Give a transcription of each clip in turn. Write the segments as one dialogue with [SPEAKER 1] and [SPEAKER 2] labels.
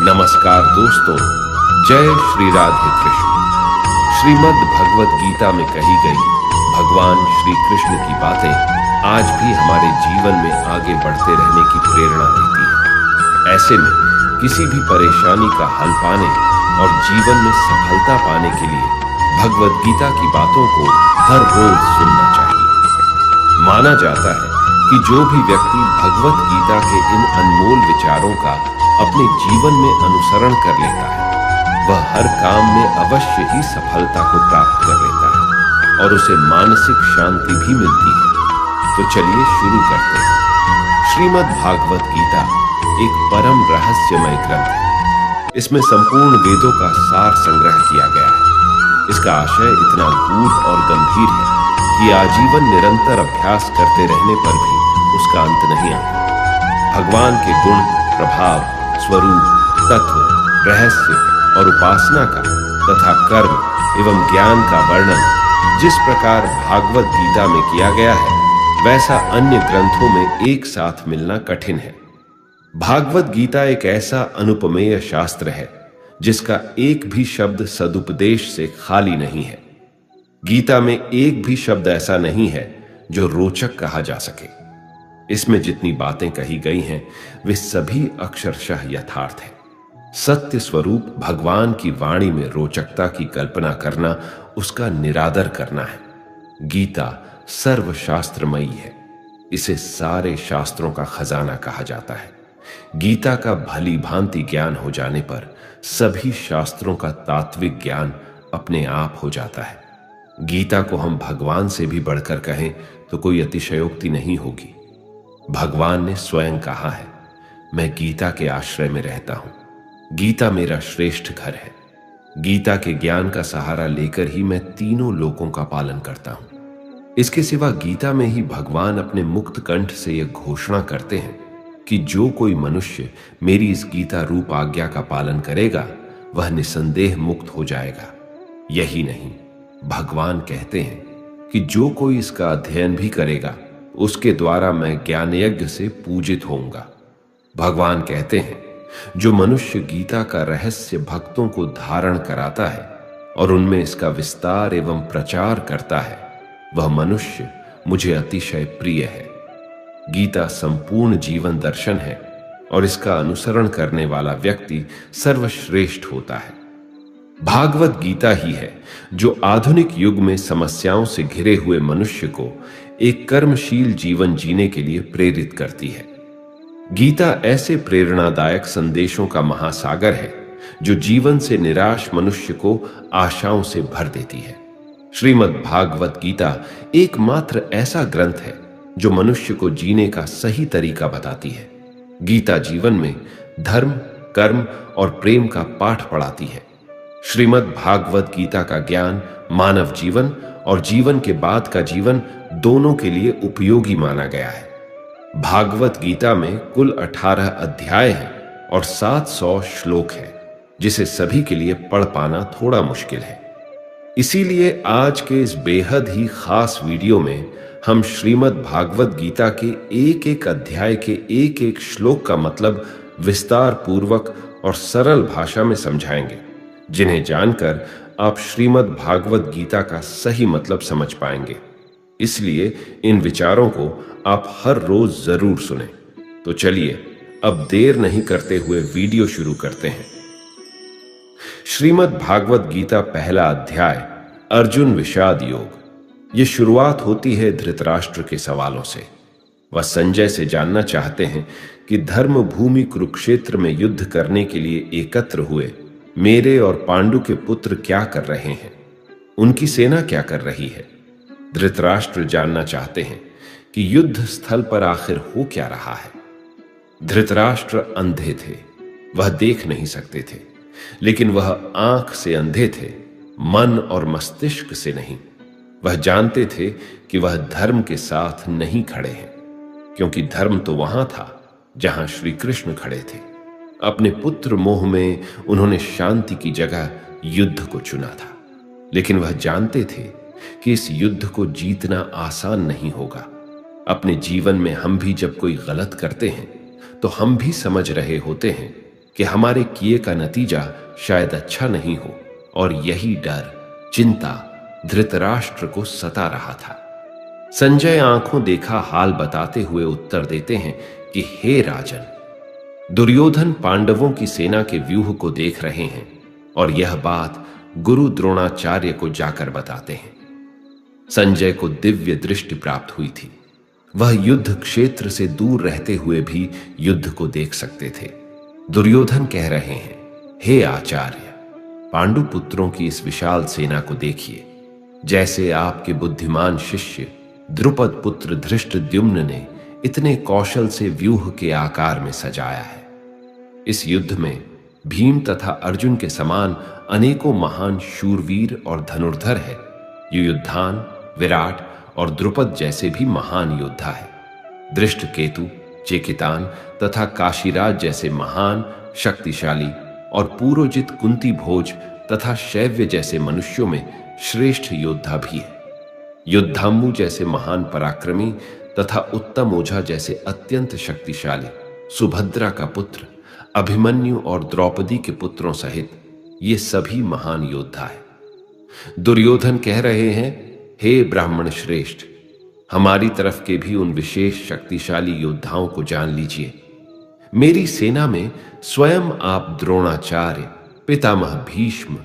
[SPEAKER 1] नमस्कार दोस्तों, जय श्री राधे कृष्ण। श्रीमद् भगवत गीता में कही गई भगवान श्री कृष्ण की बातें आज भी हमारे जीवन में आगे बढ़ते रहने की प्रेरणा देती है। ऐसे में किसी भी परेशानी का हल पाने और जीवन में सफलता पाने के लिए भगवत गीता की बातों को हर रोज सुनना चाहिए। माना जाता है कि जो भी व्यक्ति भगवत गीता के इन अनमोल विचारों का अपने जीवन में अनुसरण कर लेता है, वह हर काम में अवश्य ही सफलता को प्राप्त कर लेता है और उसे मानसिक शांति भी मिलती है। तो चलिए शुरू करते हैं। श्रीमद् भागवत गीता एक परम रहस्यमय ग्रंथ है। इसमें संपूर्ण वेदों का सार संग्रह किया गया है। इसका आशय इतना गूढ़ और गंभीर है कि आजीवन निरंतर अभ्यास करते रहने पर भी उसका अंत नहीं आता। भगवान के गुण, प्रभाव, स्वरूप, तत्व, रहस्य और उपासना का तथा कर्म एवं ज्ञान का वर्णन जिस प्रकार भागवत गीता में किया गया है, वैसा अन्य ग्रंथों में एक साथ मिलना कठिन है। भागवत गीता एक ऐसा अनुपमेय शास्त्र है जिसका एक भी शब्द सदुपदेश से खाली नहीं है। गीता में एक भी शब्द ऐसा नहीं है जो रोचक कहा जा सके। इसमें जितनी बातें कही गई हैं, वे सभी अक्षरशः यथार्थ हैं। सत्य स्वरूप भगवान की वाणी में रोचकता की कल्पना करना उसका निरादर करना है। गीता सर्वशास्त्रमयी है। इसे सारे शास्त्रों का खजाना कहा जाता है। गीता का भली भांति ज्ञान हो जाने पर सभी शास्त्रों का तात्विक ज्ञान अपने आप हो जाता है। गीता को हम भगवान से भी बढ़कर कहें तो कोई अतिशयोक्ति नहीं होगी। भगवान ने स्वयं कहा है, मैं गीता के आश्रय में रहता हूं। गीता मेरा श्रेष्ठ घर है। गीता के ज्ञान का सहारा लेकर ही मैं तीनों लोकों का पालन करता हूं। इसके सिवा गीता में ही भगवान अपने मुक्त कंठ से यह घोषणा करते हैं कि जो कोई मनुष्य मेरी इस गीता रूप आज्ञा का पालन करेगा, वह निसंदेह मुक्त हो जाएगा। यही नहीं, भगवान कहते हैं कि जो कोई इसका अध्ययन भी करेगा, उसके द्वारा मैं ज्ञान यज्ञ से पूजित होऊंगा। भगवान कहते हैं, जो मनुष्य गीता का रहस्य भक्तों को धारण कराता है और उनमें इसका विस्तार एवं प्रचार करता है, वह मनुष्य मुझे अतिशय प्रिय है। गीता संपूर्ण जीवन दर्शन है और इसका अनुसरण करने वाला व्यक्ति सर्वश्रेष्ठ होता है। भागवत गीता ही है जो आधुनिक युग में समस्याओं से घिरे हुए मनुष्य को एक कर्मशील जीवन जीने के लिए प्रेरित करती है। गीता ऐसे प्रेरणादायक संदेशों का महासागर है जो जीवन से निराश मनुष्य को आशाओं से भर देती है। श्रीमद् भागवत गीता एकमात्र ऐसा ग्रंथ है जो मनुष्य को जीने का सही तरीका बताती है। गीता जीवन में धर्म, कर्म और प्रेम का पाठ पढ़ाती है। श्रीमद् भागवत गीता का ज्ञान मानव जीवन और जीवन के बाद का जीवन दोनों के लिए उपयोगी माना गया है। भागवत गीता में कुल 18 अध्याय हैं और 700 श्लोक हैं, जिसे सभी के लिए पढ़ पाना थोड़ा मुश्किल है। इसीलिए आज के इस बेहद ही खास वीडियो में हम श्रीमद् भागवत गीता के एक एक अध्याय के एक एक श्लोक का मतलब विस्तार पूर्वक और सरल भाषा में समझाएंगे, जिन्हें जानकर आप श्रीमद् भागवत गीता का सही मतलब समझ पाएंगे। इसलिए इन विचारों को आप हर रोज जरूर सुनें। तो चलिए अब देर नहीं करते हुए वीडियो शुरू करते हैं। श्रीमद् भागवत गीता पहला अध्याय, अर्जुन विषाद योग। ये शुरुआत होती है धृतराष्ट्र के सवालों से। वह संजय से जानना चाहते हैं कि धर्म भूमि कुरुक्षेत्र में युद्ध करने के लिए एकत्र हुए मेरे और पांडु के पुत्र क्या कर रहे हैं, उनकी सेना क्या कर रही है। धृतराष्ट्र जानना चाहते हैं कि युद्ध स्थल पर आखिर हो क्या रहा है। धृतराष्ट्र अंधे थे, वह देख नहीं सकते थे, लेकिन वह आंख से अंधे थे, मन और मस्तिष्क से नहीं। वह जानते थे कि वह धर्म के साथ नहीं खड़े हैं, क्योंकि धर्म तो वहां था जहां श्री कृष्ण खड़े थे। अपने पुत्र मोह में उन्होंने शांति की जगह युद्ध को चुना था, लेकिन वह जानते थे कि इस युद्ध को जीतना आसान नहीं होगा। अपने जीवन में हम भी जब कोई गलत करते हैं तो हम भी समझ रहे होते हैं कि हमारे किए का नतीजा शायद अच्छा नहीं हो, और यही डर, चिंता धृतराष्ट्र को सता रहा था। संजय आंखों देखा हाल बताते हुए उत्तर देते हैं कि हे राजन, दुर्योधन पांडवों की सेना के व्यूह को देख रहे हैं और यह बात गुरु द्रोणाचार्य को जाकर बताते हैं। संजय को दिव्य दृष्टि प्राप्त हुई थी। वह युद्ध क्षेत्र से दूर रहते हुए भी युद्ध को देख सकते थे। दुर्योधन कह रहे हैं, हे आचार्य, पांडु पुत्रों की इस विशाल सेना को देखिए। जैसे आपके बुद्धिमान शिष्य द्रुपद पुत्र धृष्टद्युम्न ने इतने कौशल से व्यूह के आकार में सजाया है। इस युद्ध में भीम तथा अर्जुन के समान अनेकों महान शूरवीर और धनुर्धर है। युयुधान, विराट और द्रुपद जैसे भी महान योद्धा है। दृष्टकेतु, चेकितान तथा काशीराज जैसे महान, शक्तिशाली और पूर्वजित कुंती भोज तथा शैव्य जैसे मनुष्यों में श्रेष्ठ योद्धा भी है। युद्धाम्बु जैसे महान पराक्रमी तथा उत्तम ओझा जैसे अत्यंत शक्तिशाली सुभद्रा का पुत्र अभिमन्यु और द्रौपदी के पुत्रों सहित ये सभी महान योद्धा है। दुर्योधन कह रहे हैं, हे ब्राह्मण श्रेष्ठ, हमारी तरफ के भी उन विशेष शक्तिशाली योद्धाओं को जान लीजिए। मेरी सेना में स्वयं आप द्रोणाचार्य, पितामह भीष्म,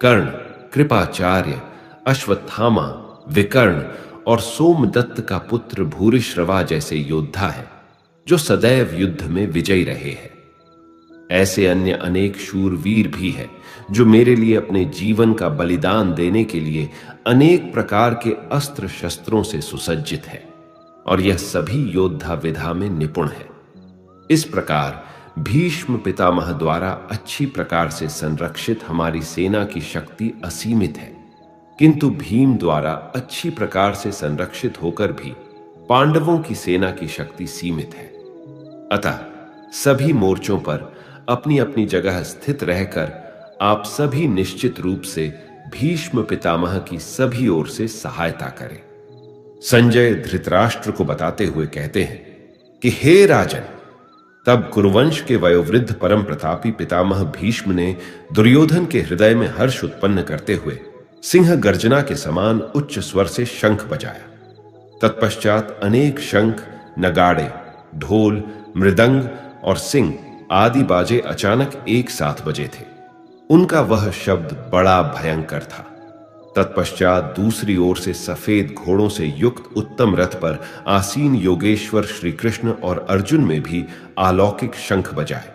[SPEAKER 1] कर्ण, कृपाचार्य, अश्वत्थामा, विकर्ण और सोमदत्त का पुत्र भूरिश्रवा जैसे योद्धा है जो सदैव युद्ध में विजयी रहे हैं। ऐसे अन्य अनेक शूरवीर भी हैं जो मेरे लिए अपने जीवन का बलिदान देने के लिए अनेक प्रकार के अस्त्र शस्त्रों से सुसज्जित है, और यह सभी योद्धा विधा में निपुण है। इस प्रकार भीष्म पितामह द्वारा अच्छी प्रकार से संरक्षित हमारी सेना की शक्ति असीमित है, किंतु भीम द्वारा अच्छी प्रकार से संरक्षित होकर भी पांडवों की सेना की शक्ति सीमित है। अतः सभी मोर्चों पर अपनी अपनी जगह स्थित रहकर आप सभी निश्चित रूप से भीष्म पितामह की सभी ओर से सहायता करें। संजय धृतराष्ट्र को बताते हुए कहते हैं कि हे राजन, तब कुरुवंश के वयोवृद्ध परम प्रतापी पितामह भीष्म ने दुर्योधन के हृदय में हर्ष उत्पन्न करते हुए सिंह गर्जना के समान उच्च स्वर से शंख बजाया। तत्पश्चात अनेक शंख, नगाड़े, ढोल, मृदंग और सिंह आदि बाजे अचानक एक साथ बजे थे। उनका वह शब्द बड़ा भयंकर था। तत्पश्चात दूसरी ओर से सफेद घोड़ों से युक्त उत्तम रथ पर आसीन योगेश्वर श्री कृष्ण और अर्जुन में भी अलौकिक शंख बजाए।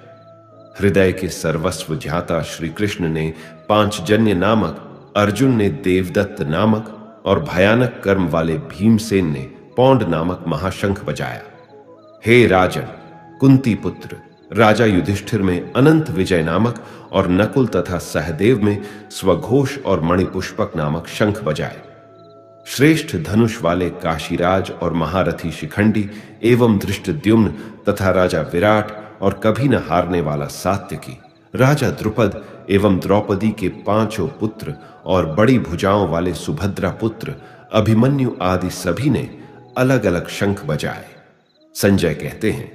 [SPEAKER 1] हृदय के सर्वस्व ध्याता श्री कृष्ण ने पांचजन्य नामक, अर्जुन ने देवदत्त नामक और भयानक कर्म वाले भीमसेन ने पौंड नामक महाशंख बजाया। हे राजन, कुंती पुत्र राजा युधिष्ठिर में अनंत विजय नामक और नकुल तथा सहदेव में स्वघोष और मणिपुष्पक नामक शंख बजाए। श्रेष्ठ धनुष वाले काशीराज और महारथी शिखंडी एवं धृष्टद्युम्न तथा राजा विराट और कभी न हारने वाला सात्यकी, राजा द्रुपद एवं द्रौपदी के पांचों पुत्र और बड़ी भुजाओं वाले सुभद्रा पुत्र अभिमन्यु आदि सभी ने अलग अलग शंख बजाए। संजय कहते हैं,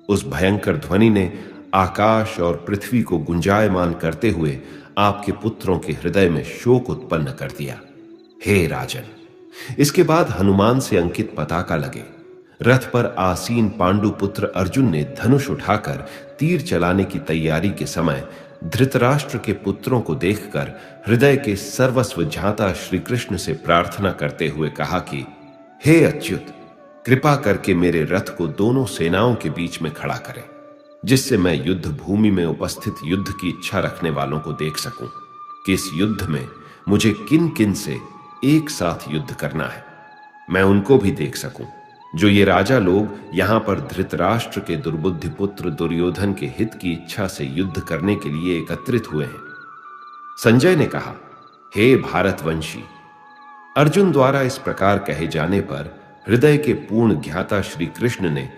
[SPEAKER 1] उस भयंकर ध्वनि ने आकाश और पृथ्वी को गुंजायमान करते हुए आपके पुत्रों के हृदय में शोक उत्पन्न कर दिया। हे राजन, इसके बाद हनुमान से अंकित पताका लगे। रथ पर आसीन पांडु पुत्र अर्जुन ने धनुष उठाकर तीर चलाने की तैयारी के समय धृतराष्ट्र के पुत्रों को देखकर हृदय के सर्वस्व झांता श्री कृष्ण से प्रार्थना करते हुए कहा कि हे अच्युत, कृपा करके मेरे रथ को दोनों सेनाओं के बीच में खड़ा करें, जिससे मैं युद्ध भूमि में उपस्थित युद्ध की इच्छा रखने वालों को देख सकूं कि इस युद्ध में मुझे किन किन से एक साथ युद्ध करना है। मैं उनको भी देख सकूं जो ये राजा लोग यहां पर धृतराष्ट्र के दुर्बुद्धि पुत्र दुर्योधन के हित की इच्छा से युद्ध करने के लिए एकत्रित हुए हैं। संजय ने कहा, हे भारतवंशी, अर्जुन द्वारा इस प्रकार कहे जाने पर हृदय के पूर्ण ज्ञाता श्री कृष्ण ने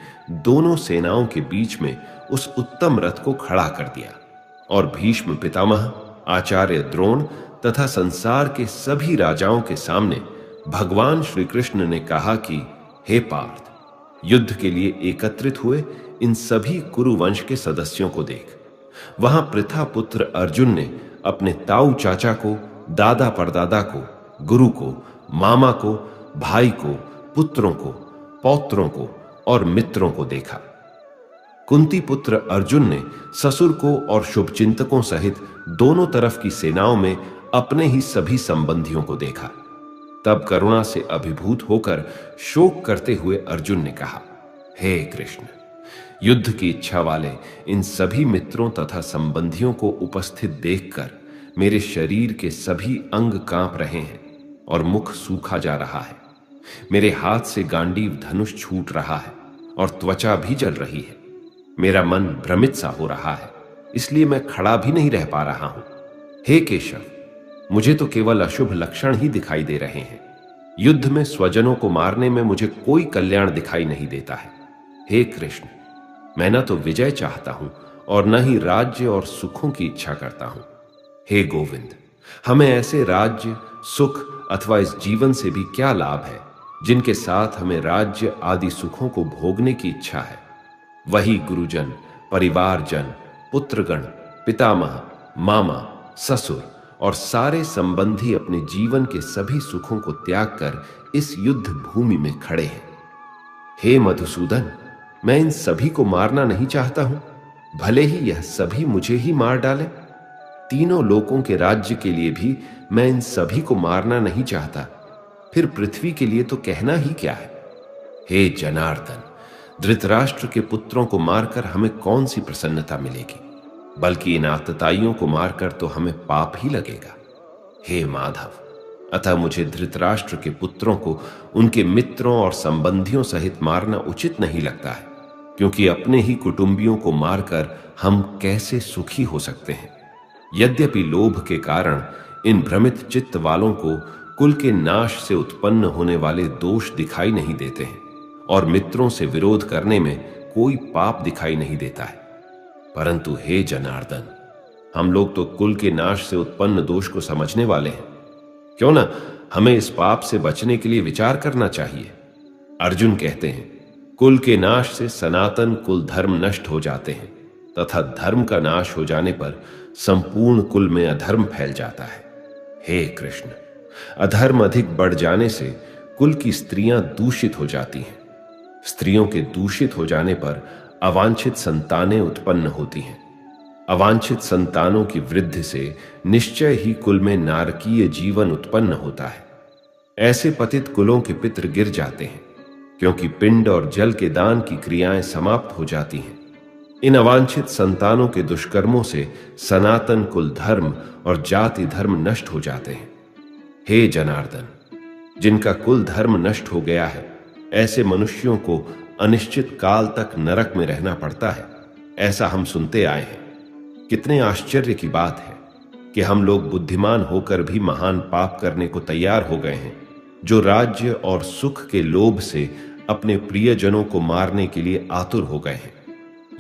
[SPEAKER 1] दोनों सेनाओं के बीच में उस उत्तम रथ को खड़ा कर दिया और भीष्म पितामह, आचार्य द्रोण तथा संसार के सभी राजाओं के सामने भगवान श्री कृष्ण ने कहा कि हे पार्थ, युद्ध के लिए एकत्रित हुए इन सभी कुरुवंश के सदस्यों को देख। वहां पृथा पुत्र अर्जुन ने अपने ताऊ चाचा को, दादा परदादा को, गुरु को, मामा को, भाई को, पुत्रों को, पौत्रों को और मित्रों को देखा। कुंती पुत्र अर्जुन ने ससुर को और शुभचिंतकों सहित दोनों तरफ की सेनाओं में अपने ही सभी संबंधियों को देखा। तब करुणा से अभिभूत होकर शोक करते हुए अर्जुन ने कहा, हे कृष्ण, युद्ध की इच्छा वाले इन सभी मित्रों तथा संबंधियों को उपस्थित देखकर मेरे शरीर के सभी अंग कांप रहे हैं और मुख सूखा जा रहा है। मेरे हाथ से गांडीव धनुष छूट रहा है और त्वचा भी जल रही है। मेरा मन भ्रमित सा हो रहा है, इसलिए मैं खड़ा भी नहीं रह पा रहा हूं। हे केशव, मुझे तो केवल अशुभ लक्षण ही दिखाई दे रहे हैं। युद्ध में स्वजनों को मारने में मुझे कोई कल्याण दिखाई नहीं देता है। हे कृष्ण, मैं न तो विजय चाहता हूं और न ही राज्य और सुखों की इच्छा करता हूं। हे गोविंद, हमें ऐसे राज्य, सुख अथवा इस जीवन से भी क्या लाभ है जिनके साथ हमें राज्य आदि सुखों को भोगने की इच्छा है। वही गुरुजन, परिवारजन, पुत्रगण, पितामह, मामा, ससुर और सारे संबंधी अपने जीवन के सभी सुखों को त्याग कर इस युद्ध भूमि में खड़े हैं। हे मधुसूदन, मैं इन सभी को मारना नहीं चाहता हूं, भले ही यह सभी मुझे ही मार डाले। तीनों लोकों के राज्य के लिए भी मैं इन सभी को मारना नहीं चाहता, फिर पृथ्वी के लिए तो कहना ही क्या है। हे जनार्दन, धृतराष्ट्र के पुत्रों को मारकर हमें कौन सी प्रसन्नता मिलेगी, बल्कि इन आतताइयों को मारकर तो हमें पाप ही लगेगा। हे माधव, अतः मुझे धृतराष्ट्र के पुत्रों को उनके मित्रों और संबंधियों सहित मारना उचित नहीं लगता है, क्योंकि अपने ही कुटुंबियों को मारकर हम कैसे सुखी हो सकते हैं। यद्यपि लोभ के कारण इन भ्रमित चित्त वालों को कुल के नाश से उत्पन्न होने वाले दोष दिखाई नहीं देते हैं और मित्रों से विरोध करने में कोई पाप दिखाई नहीं देता है, परंतु हे जनार्दन, हम लोग तो कुल के नाश से उत्पन्न दोष को समझने वाले हैं। क्यों ना हमें इस पाप से बचने के लिए विचार करना चाहिए। अर्जुन कहते हैं, कुल के नाश से सनातन कुल धर्म नष्ट हो जाते हैं तथा धर्म का नाश हो जाने पर संपूर्ण कुल में अधर्म फैल जाता है। हे कृष्ण, अधर्म अधिक बढ़ जाने से कुल की स्त्रियां दूषित हो जाती हैं। स्त्रियों के दूषित हो जाने पर अवांछित संतानें उत्पन्न होती हैं। अवांछित संतानों की वृद्धि से निश्चय ही कुल में नारकीय जीवन उत्पन्न होता है। ऐसे पतित कुलों के पितृ गिर जाते हैं, क्योंकि पिंड और जल के दान की क्रियाएं समाप्त हो जाती हैं। इन अवांछित संतानों के दुष्कर्मों से सनातन कुल धर्म और जाति धर्म नष्ट हो जाते हैं। हे जनार्दन, जिनका कुल धर्म नष्ट हो गया है, ऐसे मनुष्यों को अनिश्चित काल तक नरक में रहना पड़ता है, ऐसा हम सुनते आए हैं। कितने आश्चर्य की बात है कि हम लोग बुद्धिमान होकर भी महान पाप करने को तैयार हो गए हैं, जो राज्य और सुख के लोभ से अपने प्रियजनों को मारने के लिए आतुर हो गए हैं।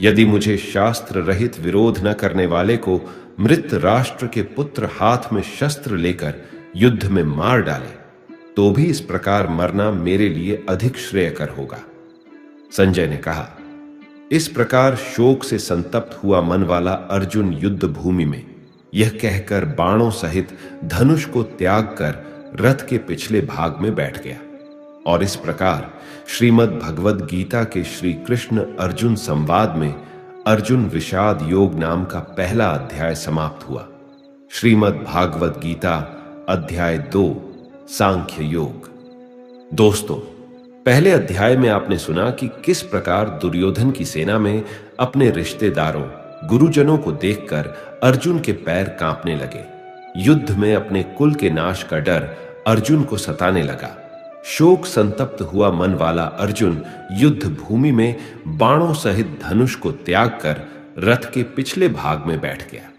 [SPEAKER 1] यदि मुझे शास्त्र रहित विरोध न करने वाले को मृत राष्ट्र के पुत्र हाथ में शस्त्र लेकर युद्ध में मार डाले, तो भी इस प्रकार मरना मेरे लिए अधिक श्रेयकर होगा। संजय ने कहा, इस प्रकार शोक से संतप्त हुआ मन वाला अर्जुन युद्ध भूमि में यह कहकर बाणों सहित धनुष को त्याग कर रथ के पिछले भाग में बैठ गया। और इस प्रकार श्रीमद् भगवद गीता के श्री कृष्ण अर्जुन संवाद में अर्जुन विषाद योग नाम का पहला अध्याय समाप्त हुआ। श्रीमद् भागवत गीता अध्याय 2 सांख्य योग। दोस्तों, पहले अध्याय में आपने सुना कि किस प्रकार दुर्योधन की सेना में अपने रिश्तेदारों, गुरुजनों को देखकर अर्जुन के पैर कांपने लगे। युद्ध में अपने कुल के नाश का डर अर्जुन को सताने लगा। शोक संतप्त हुआ मन वाला अर्जुन युद्ध भूमि में बाणों सहित धनुष को त्याग कर रथ के पिछले भाग में बैठ गया।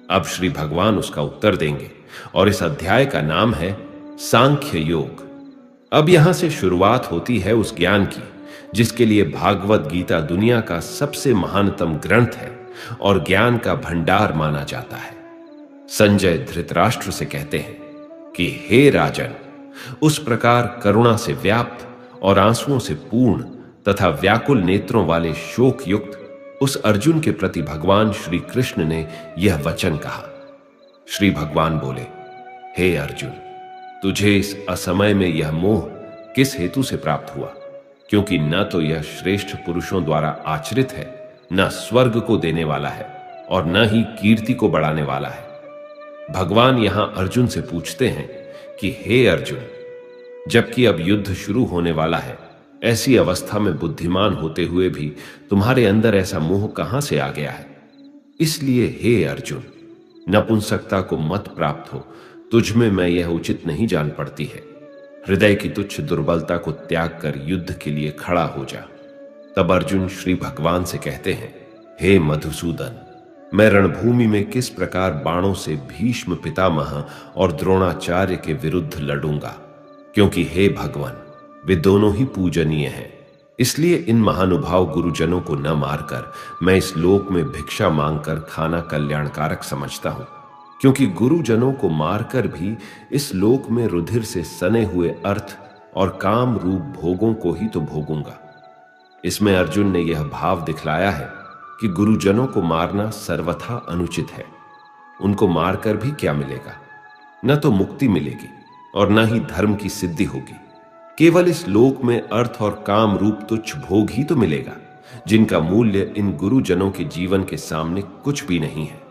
[SPEAKER 1] अब श्री भगवान उसका उत्तर देंगे और इस अध्याय का नाम है सांख्य योग। अब यहां से शुरुआत होती है उस ज्ञान की जिसके लिए भागवत गीता दुनिया का सबसे महानतम ग्रंथ है और ज्ञान का भंडार माना जाता है। संजय धृतराष्ट्र से कहते हैं कि हे राजन, उस प्रकार करुणा से व्याप्त और आंसुओं से पूर्ण तथा व्याकुल नेत्रों वाले शोक युक्त उस अर्जुन के प्रति भगवान श्री कृष्ण ने यह वचन कहा। श्री भगवान बोले, हे अर्जुन, तुझे इस असमय में यह मोह किस हेतु से प्राप्त हुआ? क्योंकि न तो यह श्रेष्ठ पुरुषों द्वारा आचरित है, न स्वर्ग को देने वाला है और न ही कीर्ति को बढ़ाने वाला है। भगवान यहां अर्जुन से पूछते हैं कि हे अर्जुन, जबकि अब युद्ध शुरू होने वाला है, ऐसी अवस्था में बुद्धिमान होते हुए भी तुम्हारे अंदर ऐसा मोह कहां से आ गया है? इसलिए हे अर्जुन, नपुंसकता को मत प्राप्त हो, तुझ में मैं यह उचित नहीं जान पड़ती है। हृदय की तुच्छ दुर्बलता को त्याग कर युद्ध के लिए खड़ा हो जा। तब अर्जुन श्री भगवान से कहते हैं, हे मधुसूदन, मैं रणभूमि में किस प्रकार बाणों से भीष्म पितामह और द्रोणाचार्य के विरुद्ध लड़ूंगा, क्योंकि हे भगवान, वे दोनों ही पूजनीय हैं। इसलिए इन महानुभाव गुरुजनों को न मारकर मैं इस लोक में भिक्षा मांगकर खाना कल्याणकारक समझता हूं, क्योंकि गुरुजनों को मारकर भी इस लोक में रुधिर से सने हुए अर्थ और काम रूप भोगों को ही तो भोगूंगा। इसमें अर्जुन ने यह भाव दिखलाया है कि गुरुजनों को मारना सर्वथा अनुचित है। उनको मारकर भी क्या मिलेगा? न तो मुक्ति मिलेगी और न ही धर्म की सिद्धि होगी। केवल इस लोक में अर्थ और काम रूप तुच्छ भोग ही तो मिलेगा, जिनका मूल्य इन गुरुजनों के जीवन के सामने कुछ भी नहीं है।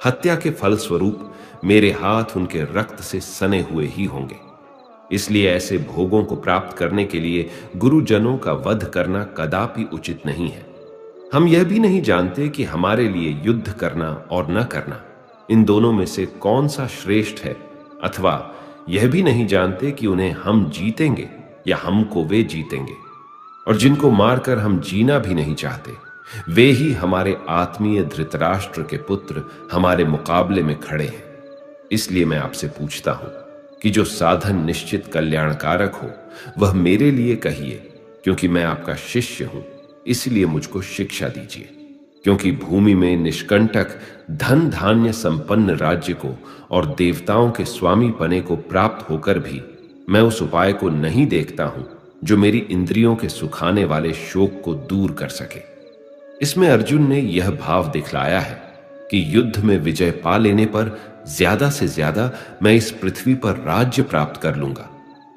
[SPEAKER 1] हत्या के फलस्वरूप मेरे हाथ उनके रक्त से सने हुए ही होंगे। इसलिए ऐसे भोगों को प्राप्त करने के लिए गुरुजनों का वध करना कदापि उचित नहीं है। हम यह भी नहीं जानते कि हमारे लिए युद्ध करना और न करना, इन दोनों में से कौन सा श्रेष्ठ है, अथवा यह भी नहीं जानते कि उन्हें हम जीतेंगे या हमको वे जीतेंगे। और जिनको मारकर हम जीना भी नहीं चाहते, वे ही हमारे आत्मीय धृतराष्ट्र के पुत्र हमारे मुकाबले में खड़े हैं। इसलिए मैं आपसे पूछता हूं कि जो साधन निश्चित कल्याणकारक हो वह मेरे लिए कहिए, क्योंकि मैं आपका शिष्य हूं। इसलिए मुझको शिक्षा दीजिए, क्योंकि भूमि में निष्कंटक धन धान्य संपन्न राज्य को और देवताओं के स्वामी पने को प्राप्त होकर भी मैं उस उपाय को नहीं देखता हूं जो मेरी इंद्रियों के सुखाने वाले शोक को दूर कर सके। इसमें अर्जुन ने यह भाव दिखलाया है कि युद्ध में विजय पा लेने पर ज्यादा से ज्यादा मैं इस पृथ्वी पर राज्य प्राप्त कर लूंगा,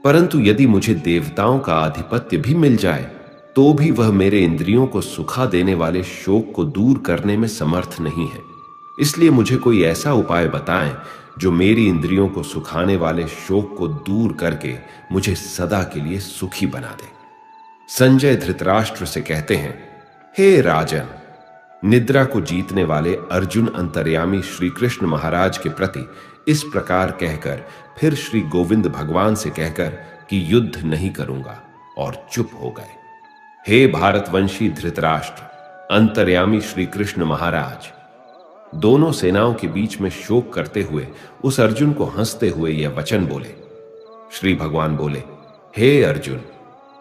[SPEAKER 1] परंतु यदि मुझे देवताओं का आधिपत्य भी मिल जाए तो भी वह मेरे इंद्रियों को सुखा देने वाले शोक को दूर करने में समर्थ नहीं है। इसलिए मुझे कोई ऐसा उपाय बताएं जो मेरी इंद्रियों को सुखाने वाले शोक को दूर करके मुझे सदा के लिए सुखी बना दे। संजय धृतराष्ट्र से कहते हैं, हे राजन, निद्रा को जीतने वाले अर्जुन अंतर्यामी श्री कृष्ण महाराज के प्रति इस प्रकार कहकर फिर श्री गोविंद भगवान से कहकर कि युद्ध नहीं करूंगा और चुप हो गए। हे भारतवंशी धृतराष्ट्र, अंतर्यामी श्री कृष्ण महाराज, दोनों सेनाओं के बीच में शोक करते हुए उस अर्जुन को हंसते हुए यह वचन बोले। श्री भगवान बोले, हे अर्जुन,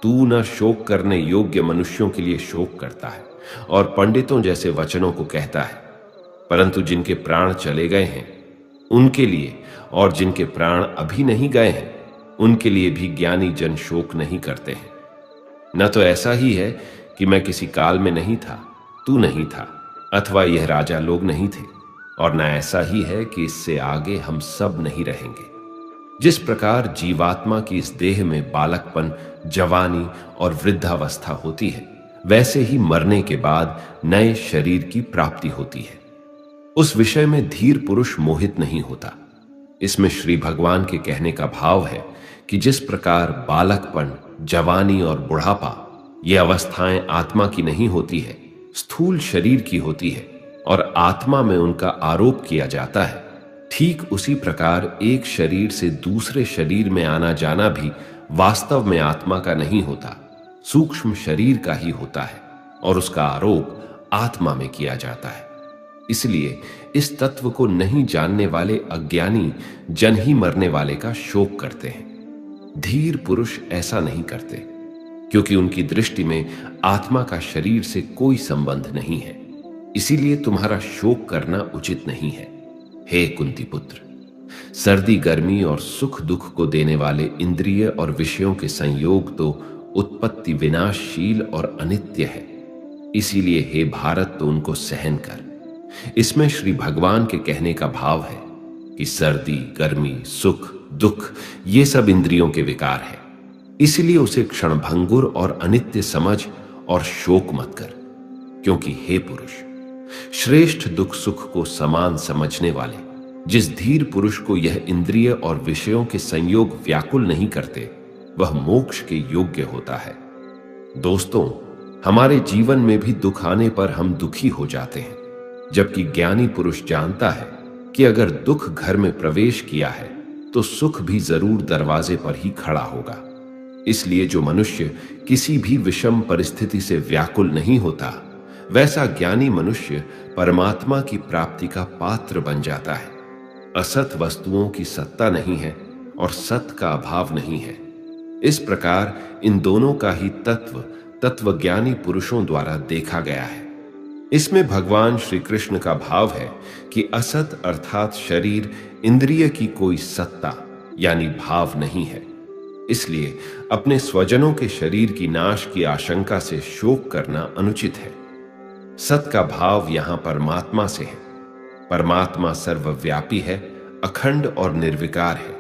[SPEAKER 1] तू न शोक करने योग्य मनुष्यों के लिए शोक करता है और पंडितों जैसे वचनों को कहता है, परंतु जिनके प्राण चले गए हैं उनके लिए और जिनके प्राण अभी नहीं गए हैं उनके लिए भी ज्ञानी जन शोक नहीं करते हैं। न तो ऐसा ही है कि मैं किसी काल में नहीं था, तू नहीं था, अथवा यह राजा लोग नहीं थे, और न ऐसा ही है कि इससे आगे हम सब नहीं रहेंगे। जिस प्रकार जीवात्मा की इस देह में बालकपन, जवानी और वृद्धावस्था होती है, वैसे ही मरने के बाद नए शरीर की प्राप्ति होती है। उस विषय में धीर पुरुष मोहित नहीं होता। इसमें श्री भगवान के कहने का भाव है कि जिस प्रकार बालकपन, जवानी और बुढ़ापा ये अवस्थाएं आत्मा की नहीं होती है, स्थूल शरीर की होती है और आत्मा में उनका आरोप किया जाता है, ठीक उसी प्रकार एक शरीर से दूसरे शरीर में आना जाना भी वास्तव में आत्मा का नहीं होता, सूक्ष्म शरीर का ही होता है और उसका आरोप आत्मा में किया जाता है। इसलिए इस तत्व को नहीं जानने वाले अज्ञानी जन ही मरने वाले का शोक करते हैं। धीर पुरुष ऐसा नहीं करते, क्योंकि उनकी दृष्टि में आत्मा का शरीर से कोई संबंध नहीं है। इसीलिए तुम्हारा शोक करना उचित नहीं है। हे कुंती पुत्र, सर्दी गर्मी और सुख दुख को देने वाले इंद्रिय और विषयों के संयोग तो उत्पत्ति विनाशशील और अनित्य है। इसीलिए हे भारत तो उनको सहन कर। इसमें श्री भगवान के कहने का भाव है कि सर्दी, गर्मी, सुख, दुख ये सब इंद्रियों के विकार है। इसलिए उसे क्षणभंगुर और अनित्य समझ और शोक मत कर। क्योंकि हे पुरुष, श्रेष्ठ दुख सुख को समान समझने वाले जिस धीर पुरुष को यह इंद्रिय और विषयों के संयोग व्याकुल नहीं करते, वह मोक्ष के योग्य होता है। दोस्तों, हमारे जीवन में भी दुख आने पर हम दुखी हो जाते हैं, जबकि ज्ञानी पुरुष जानता है कि अगर दुख घर में प्रवेश किया है तो सुख भी जरूर दरवाजे पर ही खड़ा होगा। इसलिए जो मनुष्य किसी भी विषम परिस्थिति से व्याकुल नहीं होता, वैसा ज्ञानी मनुष्य परमात्मा की प्राप्ति का पात्र बन जाता है। असत वस्तुओं की सत्ता नहीं है और सत का अभाव नहीं है। इस प्रकार इन दोनों का ही तत्वज्ञानी पुरुषों द्वारा देखा गया है। इसमें भगवान श्री कृष्ण का भाव है कि असत अर्थात शरीर, इंद्रिय की कोई सत्ता यानी भाव नहीं है। इसलिए अपने स्वजनों के शरीर की नाश की आशंका से शोक करना अनुचित है। सत का भाव यहां परमात्मा से है। परमात्मा सर्वव्यापी है, अखंड और निर्विकार है।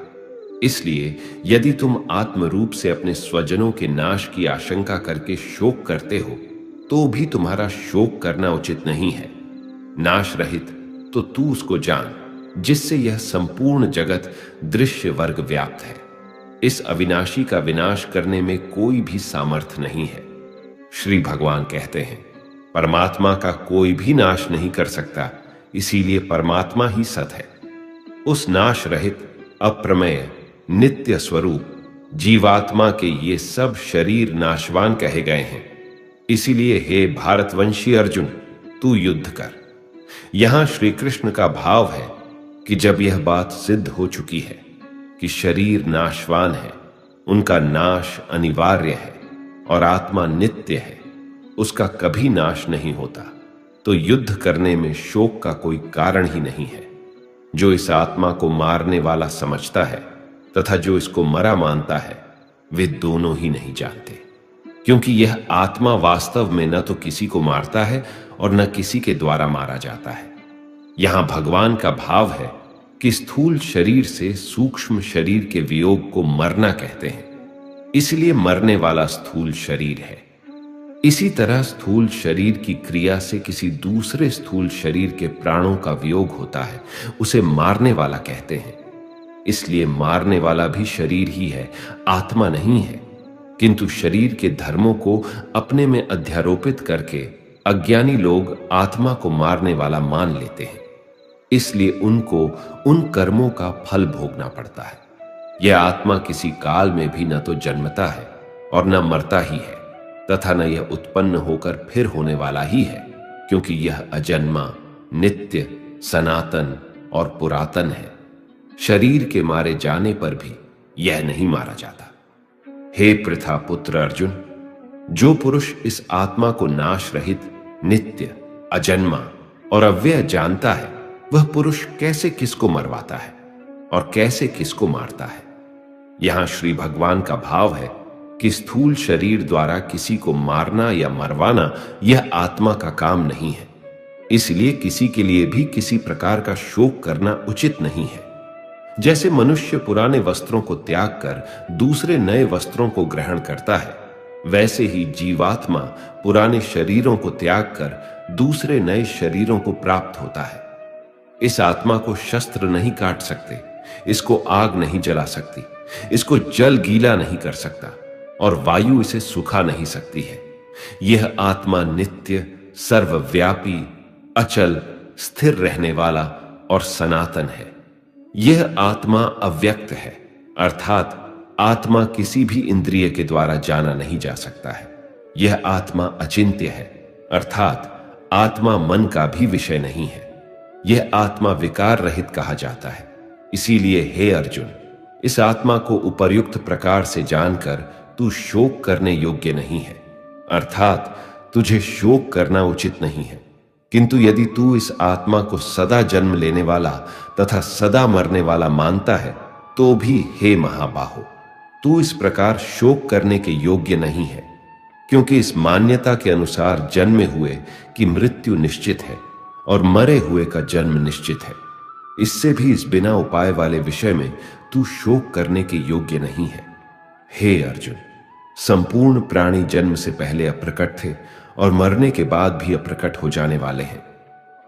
[SPEAKER 1] इसलिए यदि तुम आत्म रूप से अपने स्वजनों के नाश की आशंका करके शोक करते हो, तो भी तुम्हारा शोक करना उचित नहीं है। नाश रहित तो तू उसको जान, जिससे यह संपूर्ण जगत दृश्य वर्ग व्याप्त है। इस अविनाशी का विनाश करने में कोई भी सामर्थ्य नहीं है। श्री भगवान कहते हैं, परमात्मा का कोई भी नाश नहीं कर सकता, इसीलिए परमात्मा ही सत है। उस नाश रहित, अप्रमेय, नित्य स्वरूप जीवात्मा के ये सब शरीर नाशवान कहे गए हैं। इसीलिए हे भारतवंशी अर्जुन, तू युद्ध कर। यहां श्री कृष्ण का भाव है कि जब यह बात सिद्ध हो चुकी है कि शरीर नाशवान है, उनका नाश अनिवार्य है और आत्मा नित्य है, उसका कभी नाश नहीं होता, तो युद्ध करने में शोक का कोई कारण ही नहीं है। जो इस आत्मा को मारने वाला समझता है तथा जो इसको मरा मानता है, वे दोनों ही नहीं जानते। क्योंकि यह आत्मा वास्तव में न तो किसी को मारता है और न किसी के द्वारा मारा जाता है। यहां भगवान का भाव है कि स्थूल शरीर से सूक्ष्म शरीर के वियोग को मरना कहते हैं, इसलिए मरने वाला स्थूल शरीर है। इसी तरह स्थूल शरीर की क्रिया से किसी दूसरे स्थूल शरीर के प्राणों का वियोग होता है, उसे मारने वाला कहते हैं। इसलिए मारने वाला भी शरीर ही है, आत्मा नहीं है। किंतु शरीर के धर्मों को अपने में अध्यारोपित करके अज्ञानी लोग आत्मा को मारने वाला मान लेते हैं। इसलिए उनको उन कर्मों का फल भोगना पड़ता है। यह आत्मा किसी काल में भी न तो जन्मता है और न मरता ही है, तथा न यह उत्पन्न होकर फिर होने वाला ही है, क्योंकि यह अजन्मा, नित्य, सनातन और पुरातन है। शरीर के मारे जाने पर भी यह नहीं मारा जाता। हे पृथा पुत्र अर्जुन, जो पुरुष इस आत्मा को नाश रहित, नित्य, अजन्मा और अव्यय जानता है, वह पुरुष कैसे किसको मरवाता है और कैसे किसको मारता है। यहां श्री भगवान का भाव है कि स्थूल शरीर द्वारा किसी को मारना या मरवाना यह आत्मा का काम नहीं है। इसलिए किसी के लिए भी किसी प्रकार का शोक करना उचित नहीं है। जैसे मनुष्य पुराने वस्त्रों को त्याग कर दूसरे नए वस्त्रों को ग्रहण करता है, वैसे ही जीवात्मा पुराने शरीरों को त्याग कर दूसरे नए शरीरों को प्राप्त होता है। इस आत्मा को शस्त्र नहीं काट सकते, इसको आग नहीं जला सकती, इसको जल गीला नहीं कर सकता और वायु इसे सुखा नहीं सकती है। यह आत्मा नित्य, सर्वव्यापी, अचल, स्थिर रहने वाला और सनातन है। यह आत्मा अव्यक्त है, अर्थात आत्मा किसी भी इंद्रिय के द्वारा जाना नहीं जा सकता है। यह आत्मा अचिंत्य है, अर्थात आत्मा मन का भी विषय नहीं है। यह आत्मा विकार रहित कहा जाता है। इसीलिए हे अर्जुन, इस आत्मा को उपर्युक्त प्रकार से जानकर तू शोक करने योग्य नहीं है, अर्थात तुझे शोक करना उचित नहीं है। किंतु यदि तू इस आत्मा को सदा जन्म लेने वाला तथा सदा मरने वाला मानता है, तो भी हे महाबाहो, तू इस प्रकार शोक करने के योग्य नहीं है। क्योंकि इस मान्यता के अनुसार जन्मे हुए की मृत्यु निश्चित है और मरे हुए का जन्म निश्चित है। इससे भी इस बिना उपाय वाले विषय में तू शोक करने के योग्य नहीं है। हे अर्जुन, संपूर्ण प्राणी जन्म से पहले अप्रकट थे और मरने के बाद भी अप्रकट हो जाने वाले हैं।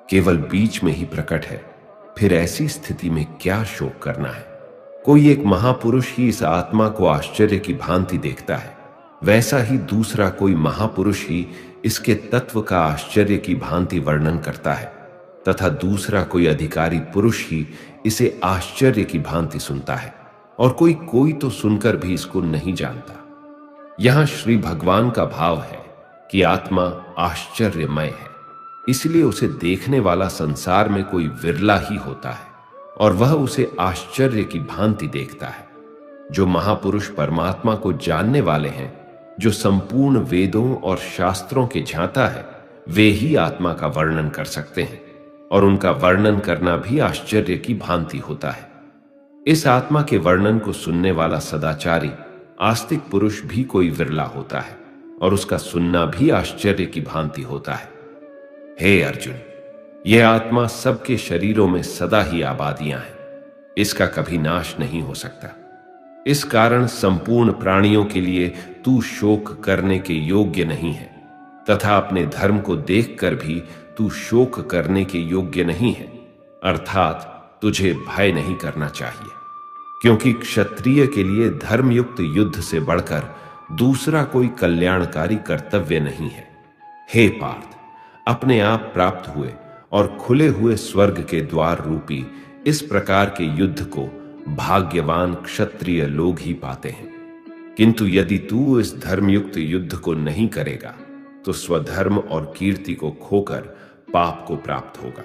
[SPEAKER 1] केवल बीच में ही प्रकट है। फिर ऐसी स्थिति में क्या शोक करना है? कोई एक महापुरुष ही इस आत्मा को आश्चर्य की भांति देखता है, वैसा ही दूसरा कोई महापुरुष ही इसके तत्व का आश्चर्य की भांति वर्णन करता है, तथा दूसरा कोई अधिकारी पुरुष ही इसे आश्चर्य की भांति सुनता है, और कोई तो सुनकर भी इसको नहीं जानता। यहां श्री भगवान का भाव है कि आत्मा आश्चर्यमय है, इसलिए उसे देखने वाला संसार में कोई विरला ही होता है और वह उसे आश्चर्य की भांति देखता है। जो महापुरुष परमात्मा को जानने वाले हैं, जो संपूर्ण वेदों और शास्त्रों के ज्ञाता है, वे ही आत्मा का वर्णन कर सकते हैं, और उनका वर्णन करना भी आश्चर्य की भांति होता है। इस आत्मा के वर्णन को सुनने वाला सदाचारी आस्तिक पुरुष भी कोई विरला होता है, और उसका सुनना भी आश्चर्य की भांति होता है। हे अर्जुन, यह आत्मा सबके शरीरों में सदा ही आबादियां हैं, इसका कभी नाश नहीं हो सकता। इस कारण संपूर्ण प्राणियों के लिए तू शोक करने के योग्य नहीं है, तथा अपने धर्म को देखकर भी तू शोक करने के योग्य नहीं है, अर्थात तुझे भय नहीं करना चाहिए, क्योंकि क्षत्रिय के लिए धर्मयुक्त युद्ध से बढ़कर दूसरा कोई कल्याणकारी कर्तव्य नहीं है। हे पार्थ, अपने आप प्राप्त हुए और खुले हुए स्वर्ग के द्वार रूपी इस प्रकार के युद्ध को भाग्यवान क्षत्रिय लोग ही पाते हैं। किंतु यदि तू इस धर्मयुक्त युद्ध को नहीं करेगा तो स्वधर्म और कीर्ति को खोकर पाप को प्राप्त होगा,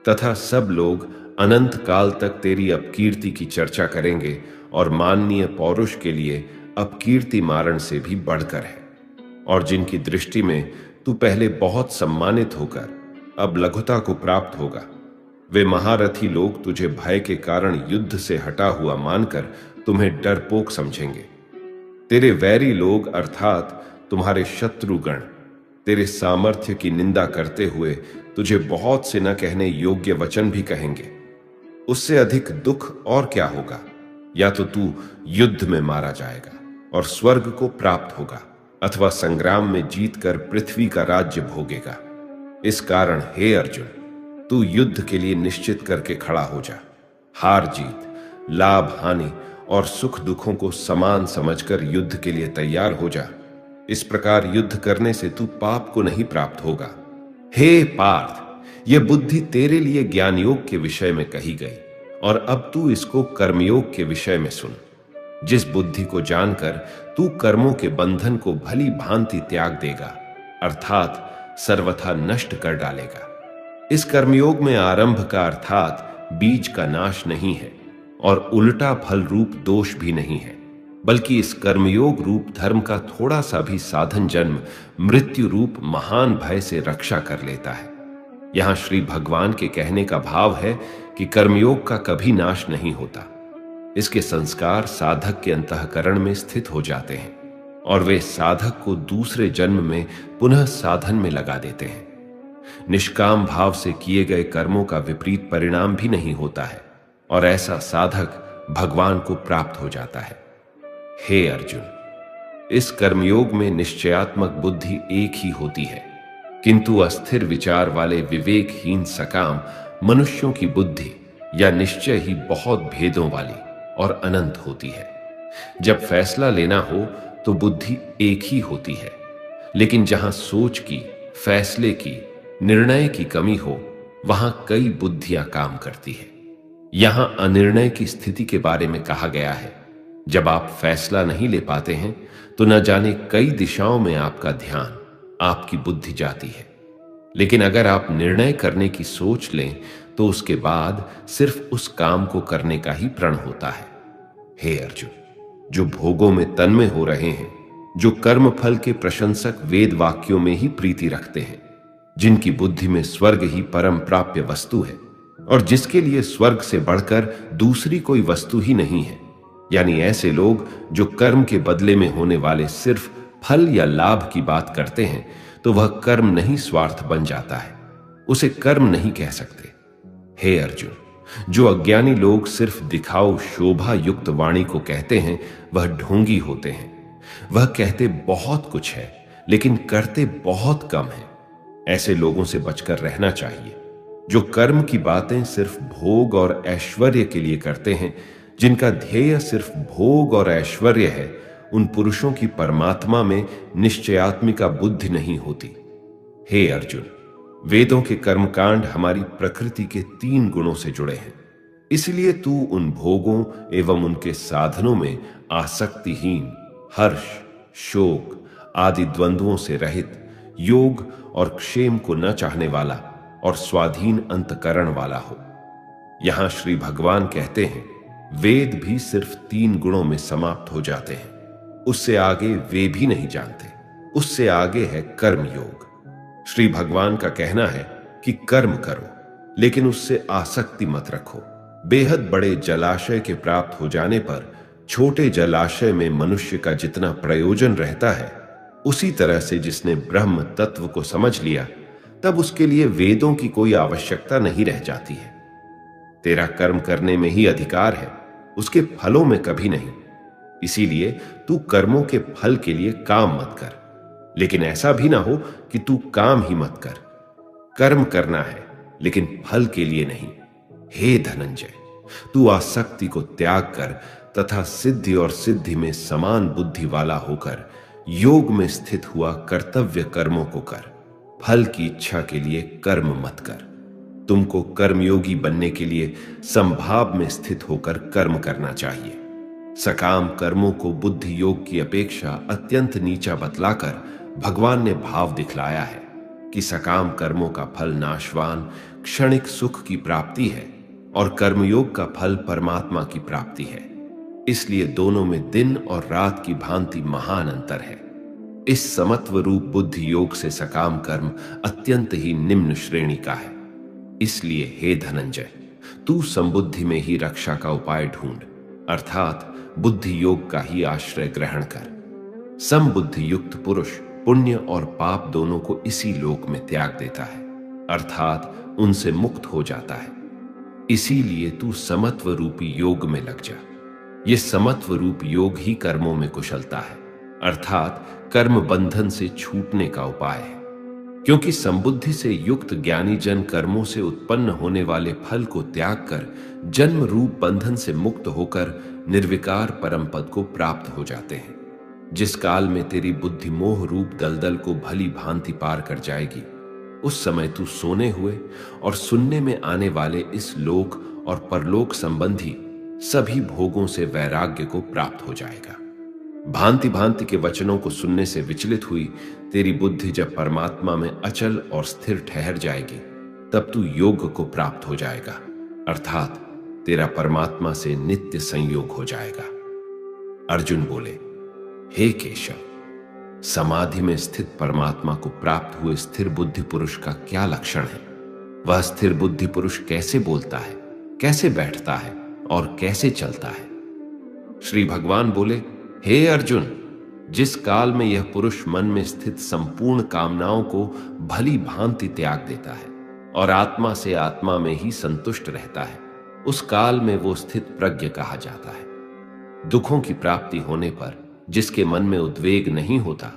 [SPEAKER 1] तथा सब लोग अनंत काल तक तेरी अपकीर्ति की चर्चा करेंगे, और माननीय पौरुष के लिए अपकीर्ति मारण से भी बढ़कर है। और जिनकी दृष्टि में तू पहले बहुत सम्मानित होकर अब लघुता को प्राप्त होगा, वे महारथी लोग तुझे भय के कारण युद्ध से हटा हुआ मानकर तुम्हें डरपोक समझेंगे। तेरे वैरी लोग अर्थात तुम्हारे शत्रुगण तेरे सामर्थ्य की निंदा करते हुए तुझे बहुत से न कहने योग्य वचन भी कहेंगे। उससे अधिक दुख और क्या होगा? या तो तू युद्ध में मारा जाएगा और स्वर्ग को प्राप्त होगा, अथवा संग्राम में जीतकर पृथ्वी का राज्य भोगेगा। इस कारण हे अर्जुन, तू युद्ध के लिए निश्चित करके खड़ा हो जा। हार जीत, लाभ हानि और सुख दुखों को समान समझकर युद्ध के लिए तैयार हो जा। इस प्रकार युद्ध करने से तू पाप को नहीं प्राप्त होगा। हे पार्थ, यह बुद्धि तेरे लिए ज्ञान योग के विषय में कही गई, और अब तू इसको कर्मयोग के विषय में सुन। जिस बुद्धि को जानकर तू कर्मों के बंधन को भली भांति त्याग देगा, अर्थात सर्वथा नष्ट कर डालेगा। इस कर्मयोग में आरंभ का अर्थात बीज का नाश नहीं है, और उल्टा फल रूप दोष भी नहीं है, बल्कि इस कर्मयोग रूप धर्म का थोड़ा सा भी साधन जन्म मृत्यु रूप महान भय से रक्षा कर लेता है। यहां श्री भगवान के कहने का भाव है कि कर्मयोग का कभी नाश नहीं होता। इसके संस्कार साधक के अंतःकरण में स्थित हो जाते हैं, और वे साधक को दूसरे जन्म में पुनः साधन में लगा देते हैं। निष्काम भाव से किए गए कर्मों का विपरीत परिणाम भी नहीं होता है, और ऐसा साधक भगवान को प्राप्त हो जाता है। हे अर्जुन, इस कर्मयोग में निश्चयात्मक बुद्धि एक ही होती है, किंतु अस्थिर विचार वाले विवेकहीन सकाम मनुष्यों की बुद्धि या निश्चय ही बहुत भेदों वाली और अनंत होती है। जब फैसला लेना हो तो बुद्धि एक ही होती है, लेकिन जहां सोच की, फैसले की, निर्णय की कमी हो, वहां कई बुद्धियां काम करती है। यहां अनिर्णय की स्थिति के बारे में कहा गया है। जब आप फैसला नहीं ले पाते हैं तो न जाने कई दिशाओं में आपका ध्यान, आपकी बुद्धि जाती है। लेकिन अगर आप निर्णय करने की सोच लें तो उसके बाद सिर्फ उस काम को करने का ही प्रण होता है। हे अर्जुन, जो भोगों में तन्मय हो रहे हैं, जो कर्म फल के प्रशंसक वेद वाक्यों में ही प्रीति रखते हैं, जिनकी बुद्धि में स्वर्ग ही परम प्राप्य वस्तु है, और जिसके लिए स्वर्ग से बढ़कर दूसरी कोई वस्तु ही नहीं है, यानी ऐसे लोग जो कर्म के बदले में होने वाले सिर्फ फल या लाभ की बात करते हैं तो वह कर्म नहीं स्वार्थ बन जाता है, उसे कर्म नहीं कह सकते। हे अर्जुन, जो अज्ञानी लोग सिर्फ दिखाओ शोभा युक्त वाणी को कहते हैं वह ढोंगी होते हैं। वह कहते बहुत कुछ है लेकिन करते बहुत कम है। ऐसे लोगों से बचकर रहना चाहिए। जो कर्म की बातें सिर्फ भोग और ऐश्वर्य के लिए करते हैं, जिनका ध्येय सिर्फ भोग और ऐश्वर्य है, उन पुरुषों की परमात्मा में निश्चयात्मिका बुद्धि नहीं होती। हे अर्जुन, वेदों के कर्मकांड हमारी प्रकृति के 3 गुणों से जुड़े हैं। इसलिए तू उन भोगों एवं उनके साधनों में आसक्तिहीन, हर्ष, शोक आदि द्वंद्वों से रहित, योग और क्षेम को न चाहने वाला और स्वाधीन अंतकरण वाला हो। यहां श्री भगवान कहते हैं, वेद भी सिर्फ 3 गुणों में समाप्त हो जाते हैं, उससे आगे वे भी नहीं जानते। उससे आगे है कर्म योग। श्री भगवान का कहना है कि कर्म करो, लेकिन उससे आसक्ति मत रखो। बेहद बड़े जलाशय के प्राप्त हो जाने पर छोटे जलाशय में मनुष्य का जितना प्रयोजन रहता है, उसी तरह से जिसने ब्रह्म तत्व को समझ लिया, तब उसके लिए वेदों की कोई आवश्यकता नहीं रह जाती है। तेरा कर्म करने में ही अधिकार है, उसके फलों में कभी नहीं। इसीलिए तू कर्मों के फल के लिए काम मत कर, लेकिन ऐसा भी ना हो कि तू काम ही मत कर। कर्म करना है लेकिन फल के लिए नहीं। हे धनंजय, तू आसक्ति को त्याग कर तथा सिद्धि और सिद्धि में समान बुद्धि वाला होकर योग में स्थित हुआ कर्तव्य कर्मों को कर। फल की इच्छा के लिए कर्म मत कर। तुमको कर्मयोगी बनने के लिए संभाव में स्थित होकर कर्म करना चाहिए। सकाम कर्मों को बुद्धि योग की अपेक्षा अत्यंत नीचा बतलाकर भगवान ने भाव दिखलाया है कि सकाम कर्मों का फल नाशवान क्षणिक सुख की प्राप्ति है और कर्मयोग का फल परमात्मा की प्राप्ति है। इसलिए दोनों में दिन और रात की भांति महान अंतर है। इस समत्व रूप बुद्धि योग से सकाम कर्म अत्यंत ही निम्न श्रेणी का है। इसलिए हे धनंजय, तू संबुद्धि में ही रक्षा का उपाय ढूंढ, अर्थात बुद्धि योग का ही आश्रय ग्रहण कर। समबुद्धि युक्त पुरुष पुण्य और पाप दोनों को इसी लोक में त्याग देता है, अर्थात उनसे मुक्त हो जाता है। इसीलिए तू समत्व रूपी योग में लग जा। यह समत्व रूप योग ही कर्मों में कुशलता है, अर्थात कर्म बंधन से छूटने का उपाय है। क्योंकि संबुद्धि से युक्त ज्ञानी जन कर्मों से उत्पन्न होने वाले फल को त्याग कर जन्म रूप बंधन से मुक्त होकर निर्विकार परम पद को प्राप्त हो जाते हैं। जिस काल में तेरी बुद्धि मोह रूप दलदल को भली भांति पार कर जाएगी, उस समय तू सोने हुए और सुनने में आने वाले इस लोक और परलोक संबंधी सभी भोगों से वैराग्य को प्राप्त हो जाएगा। भांति भांति के वचनों को सुनने से विचलित हुई तेरी बुद्धि जब परमात्मा में अचल और स्थिर ठहर जाएगी, तब तू योग को प्राप्त हो जाएगा, अर्थात तेरा परमात्मा से नित्य संयोग हो जाएगा। अर्जुन बोले, हे केशव, समाधि में स्थित परमात्मा को प्राप्त हुए स्थिर बुद्धि पुरुष का क्या लक्षण है? वह स्थिर बुद्धि पुरुष कैसे बोलता है, कैसे बैठता है और कैसे चलता है? श्री भगवान बोले, हे अर्जुन, जिस काल में यह पुरुष मन में स्थित संपूर्ण कामनाओं को भली भांति त्याग देता है और आत्मा से आत्मा में ही संतुष्ट रहता है, उस काल में वो स्थित प्रज्ञ कहा जाता है। दुखों की प्राप्ति होने पर जिसके मन में उद्वेग नहीं होता,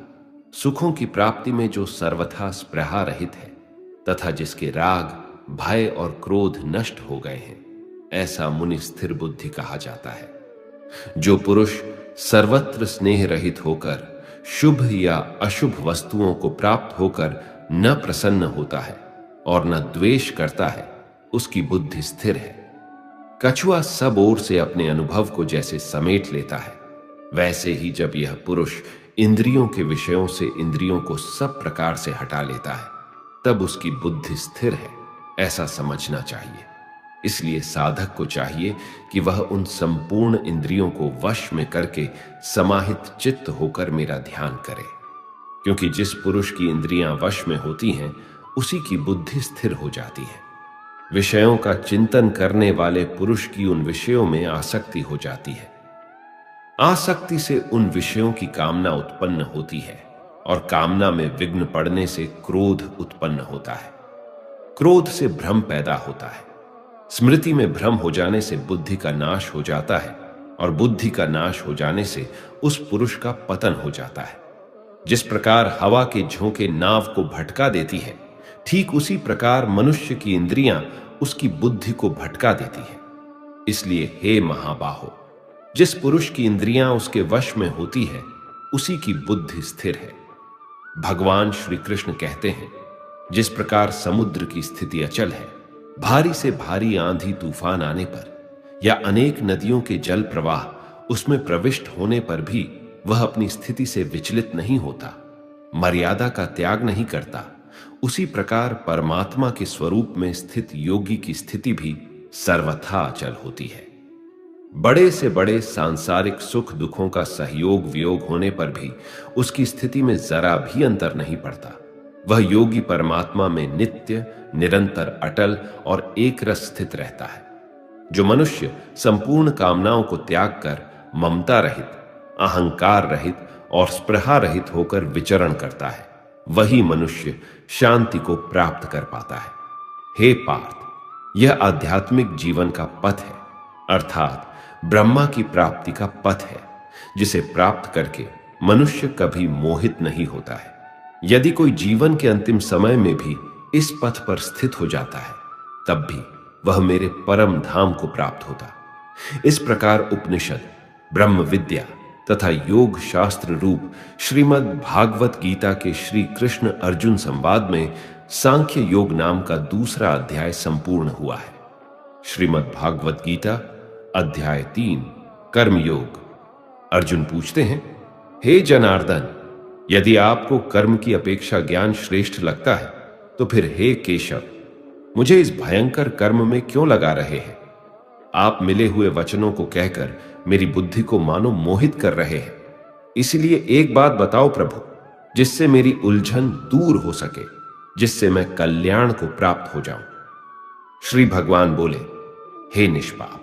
[SPEAKER 1] सुखों की प्राप्ति में जो सर्वथा स्पृहा रहित है तथा जिसके राग, भय और क्रोध नष्ट हो गए हैं, ऐसा मुनि स्थिर बुद्धि कहा जाता है। जो पुरुष सर्वत्र स्नेह रहित होकर शुभ या अशुभ वस्तुओं को प्राप्त होकर न प्रसन्न होता है और न द्वेष करता है, उसकी बुद्धि स्थिर है। कछुआ सब ओर से अपने अनुभव को जैसे समेट लेता है, वैसे ही जब यह पुरुष इंद्रियों के विषयों से इंद्रियों को सब प्रकार से हटा लेता है, तब उसकी बुद्धि स्थिर है, ऐसा समझना चाहिए। इसलिए साधक को चाहिए कि वह उन संपूर्ण इंद्रियों को वश में करके समाहित चित्त होकर मेरा ध्यान करे, क्योंकि जिस पुरुष की इंद्रियां वश में होती हैं, उसी की बुद्धि स्थिर हो जाती है। विषयों का चिंतन करने वाले पुरुष की उन विषयों में आसक्ति हो जाती है। आसक्ति से उन विषयों की कामना उत्पन्न होती है। और कामना में विघ्न पड़ने से क्रोध उत्पन्न होता है। क्रोध से भ्रम पैदा होता है। स्मृति में भ्रम हो जाने से बुद्धि का नाश हो जाता है और बुद्धि का नाश हो जाने से उस पुरुष का पतन हो जाता है। जिस प्रकार हवा के झोंके नाव को भटका देती है, ठीक उसी प्रकार मनुष्य की इंद्रियां उसकी बुद्धि को भटका देती है। इसलिए हे महाबाहो, जिस पुरुष की इंद्रियां उसके वश में होती है, उसी की बुद्धि स्थिर है। भगवान श्री कृष्ण कहते हैं, जिस प्रकार समुद्र की स्थिति अचल है, भारी से भारी आंधी तूफान आने पर या अनेक नदियों के जल प्रवाह उसमें प्रविष्ट होने पर भी वह अपनी स्थिति से विचलित नहीं होता, मर्यादा का त्याग नहीं करता, उसी प्रकार परमात्मा के स्वरूप में स्थित योगी की स्थिति भी सर्वथा अचल होती है। बड़े से बड़े सांसारिक सुख दुखों का सहयोग वियोग होने पर भी उसकी स्थिति में जरा भी अंतर नहीं पड़ता। वह योगी परमात्मा में नित्य, निरंतर, अटल और एक रस स्थित रहता है। जो मनुष्य संपूर्ण कामनाओं को त्याग कर ममता रहित, अहंकार रहित और स्पृहा रहित होकर विचरण करता है, वही मनुष्य शांति को प्राप्त कर पाता है। हे पार्थ, यह आध्यात्मिक जीवन का पथ है, अर्थात ब्रह्मा की प्राप्ति का पथ है, जिसे प्राप्त करके मनुष्य कभी मोहित नहीं होता है। यदि कोई जीवन के अंतिम समय में भी इस पथ पर स्थित हो जाता है, तब भी वह मेरे परम धाम को प्राप्त होता। इस प्रकार उपनिषद, ब्रह्म विद्या तथा योग शास्त्र रूप श्रीमद् भागवत गीता के श्री कृष्ण अर्जुन संवाद में सांख्य योग नाम का दूसरा अध्याय संपूर्ण हुआ है। श्रीमद् भागवत गीता अध्याय 3 कर्म योग। अर्जुन पूछते हैं, हे जनार्दन, यदि आपको कर्म की अपेक्षा ज्ञान श्रेष्ठ लगता है, तो फिर हे केशव, मुझे इस भयंकर कर्म में क्यों लगा रहे हैं? आप मिले हुए वचनों को कहकर मेरी बुद्धि को मानो मोहित कर रहे हैं। इसलिए एक बात बताओ प्रभु, जिससे मेरी उलझन दूर हो सके, जिससे मैं कल्याण को प्राप्त हो जाऊं। श्री भगवान बोले, हे निष्पाप,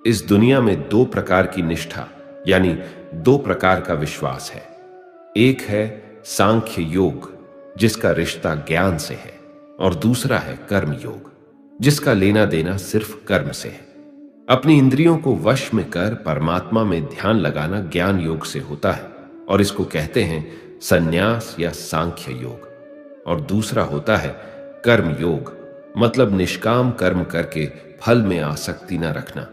[SPEAKER 1] इस दुनिया में दो प्रकार की निष्ठा यानी दो प्रकार का विश्वास है। एक है सांख्य योग, जिसका रिश्ता ज्ञान से है, और दूसरा है कर्म योग, जिसका लेना देना सिर्फ कर्म से है। अपनी इंद्रियों को वश में कर परमात्मा में ध्यान लगाना ज्ञान योग से होता है, और इसको कहते हैं संन्यास या सांख्य योग। और दूसरा होता है कर्म योग, मतलब निष्काम कर्म करके फल में आसक्ति न रखना।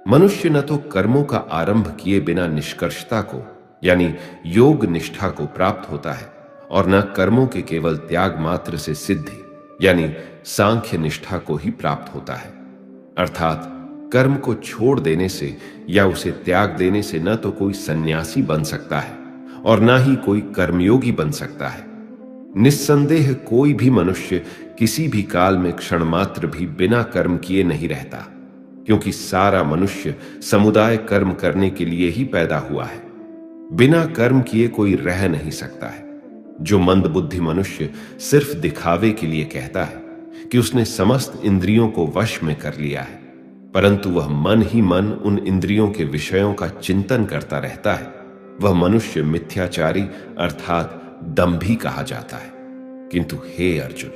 [SPEAKER 1] मनुष्य न तो कर्मों का आरंभ किए बिना निष्कर्षता को यानी योग निष्ठा को प्राप्त होता है, और न कर्मों के केवल त्याग मात्र से सिद्धि यानी सांख्य निष्ठा को ही प्राप्त होता है। अर्थात कर्म को छोड़ देने से या उसे त्याग देने से न तो कोई सन्यासी बन सकता है और न ही कोई कर्मयोगी बन सकता है। निस्संदेह कोई भी मनुष्य किसी भी काल में क्षण मात्र भी बिना कर्म किए नहीं रहता, क्योंकि सारा मनुष्य समुदाय कर्म करने के लिए ही पैदा हुआ है। बिना कर्म किए कोई रह नहीं सकता है। जो मंदबुद्धि मनुष्य सिर्फ दिखावे के लिए कहता है कि उसने समस्त इंद्रियों को वश में कर लिया है, परंतु वह मन ही मन उन इंद्रियों के विषयों का चिंतन करता रहता है, वह मनुष्य मिथ्याचारी अर्थात दंभी कहा जाता है। किंतु हे अर्जुन,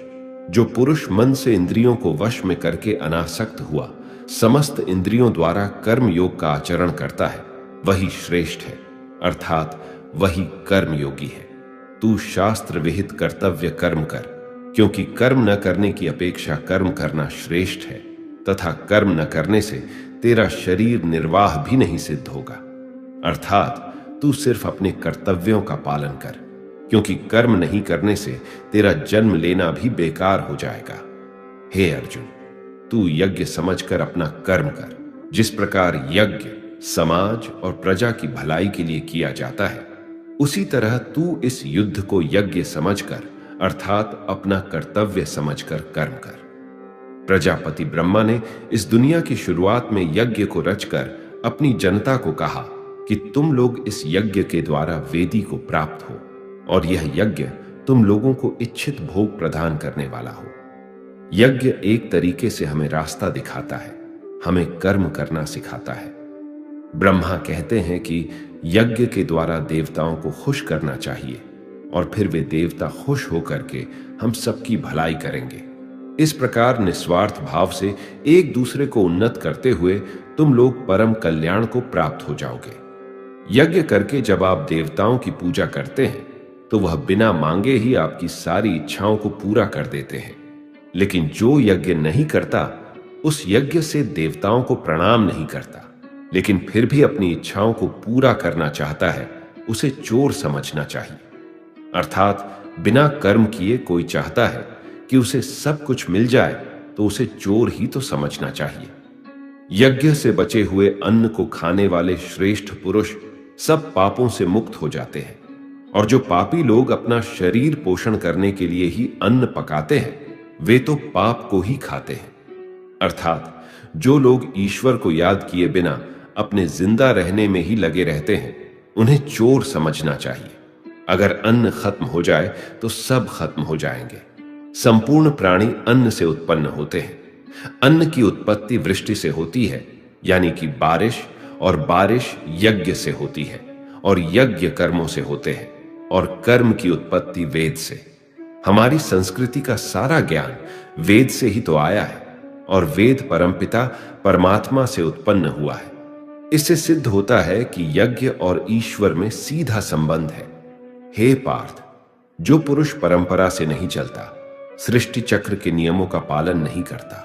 [SPEAKER 1] जो पुरुष मन से इंद्रियों को वश में करके अनासक्त हुआ समस्त इंद्रियों द्वारा कर्म योग का आचरण करता है, वही श्रेष्ठ है, अर्थात वही कर्म योगी है। तू शास्त्र विहित कर्तव्य कर्म कर, क्योंकि कर्म न करने की अपेक्षा कर्म करना श्रेष्ठ है, तथा कर्म न करने से तेरा शरीर निर्वाह भी नहीं सिद्ध होगा। अर्थात तू सिर्फ अपने कर्तव्यों का पालन कर, क्योंकि कर्म नहीं करने से तेरा जन्म लेना भी बेकार हो जाएगा। हे अर्जुन, तू यज्ञ समझकर अपना कर्म कर। जिस प्रकार यज्ञ समाज और प्रजा की भलाई के लिए किया जाता है, उसी तरह तू इस युद्ध को यज्ञ समझकर अर्थात अपना कर्तव्य समझकर कर्म कर। प्रजापति ब्रह्मा ने इस दुनिया की शुरुआत में यज्ञ को रचकर अपनी जनता को कहा कि तुम लोग इस यज्ञ के द्वारा वेदी को प्राप्त हो, और यह यज्ञ तुम लोगों को इच्छित भोग प्रदान करने वाला हो। यज्ञ एक तरीके से हमें रास्ता दिखाता है, हमें कर्म करना सिखाता है। ब्रह्मा कहते हैं कि यज्ञ के द्वारा देवताओं को खुश करना चाहिए, और फिर वे देवता खुश होकर के हम सबकी भलाई करेंगे। इस प्रकार निस्वार्थ भाव से एक दूसरे को उन्नत करते हुए तुम लोग परम कल्याण को प्राप्त हो जाओगे। यज्ञ करके जब आप देवताओं की पूजा करते हैं तो वह बिना मांगे ही आपकी सारी इच्छाओं को पूरा कर देते हैं। लेकिन जो यज्ञ नहीं करता उस यज्ञ से देवताओं को प्रणाम नहीं करता, लेकिन फिर भी अपनी इच्छाओं को पूरा करना चाहता है, उसे चोर समझना चाहिए। अर्थात बिना कर्म किए कोई चाहता है कि उसे सब कुछ मिल जाए तो उसे चोर ही तो समझना चाहिए। यज्ञ से बचे हुए अन्न को खाने वाले श्रेष्ठ पुरुष सब पापों से मुक्त हो जाते हैं, और जो पापी लोग अपना शरीर पोषण करने के लिए ही अन्न पकाते हैं वे तो पाप को ही खाते हैं। अर्थात जो लोग ईश्वर को याद किए बिना अपने जिंदा रहने में ही लगे रहते हैं उन्हें चोर समझना चाहिए। अगर अन्न खत्म हो जाए तो सब खत्म हो जाएंगे। संपूर्ण प्राणी अन्न से उत्पन्न होते हैं। अन्न की उत्पत्ति वृष्टि से होती है, यानी कि बारिश, और बारिश यज्ञ से होती है, और यज्ञ कर्मों से होते हैं, और कर्म की उत्पत्ति वेद से। हमारी संस्कृति का सारा ज्ञान वेद से ही तो आया है, और वेद परमपिता परमात्मा से उत्पन्न हुआ है। इससे सिद्ध होता है कि यज्ञ और ईश्वर में सीधा संबंध है। हे पार्थ, जो पुरुष परंपरा से नहीं चलता, सृष्टि चक्र के नियमों का पालन नहीं करता,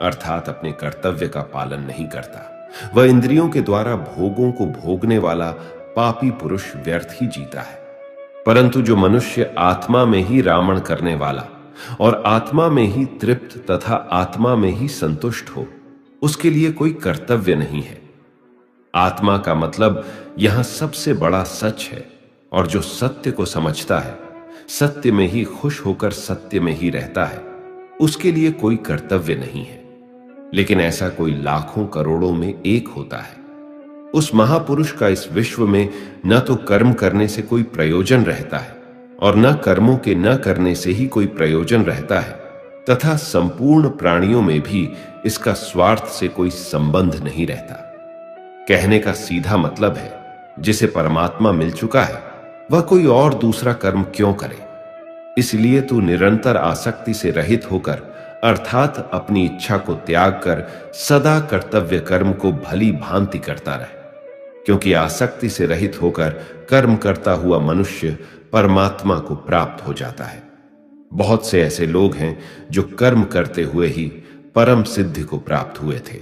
[SPEAKER 1] अर्थात अपने कर्तव्य का पालन नहीं करता, वह इंद्रियों के द्वारा भोगों को भोगने वाला पापी पुरुष व्यर्थ ही जीता है। परंतु जो मनुष्य आत्मा में ही रावण करने वाला और आत्मा में ही तृप्त तथा आत्मा में ही संतुष्ट हो, उसके लिए कोई कर्तव्य नहीं है। आत्मा का मतलब यहां सबसे बड़ा सच है, और जो सत्य को समझता है, सत्य में ही खुश होकर सत्य में ही रहता है, उसके लिए कोई कर्तव्य नहीं है। लेकिन ऐसा कोई लाखों करोड़ों में एक होता है। उस महापुरुष का इस विश्व में न तो कर्म करने से कोई प्रयोजन रहता है और न कर्मों के न करने से ही कोई प्रयोजन रहता है, तथा संपूर्ण प्राणियों में भी इसका स्वार्थ से कोई संबंध नहीं रहता। कहने का सीधा मतलब है, जिसे परमात्मा मिल चुका है वह कोई और दूसरा कर्म क्यों करे। इसलिए तू निरंतर आसक्ति से रहित होकर, अर्थात अपनी इच्छा को त्याग कर सदा कर्तव्य कर्म को भली भांति करता रहे, क्योंकि आसक्ति से रहित होकर कर्म करता हुआ मनुष्य परमात्मा को प्राप्त हो जाता है। बहुत से ऐसे लोग हैं जो कर्म करते हुए ही परम सिद्धि को प्राप्त हुए थे।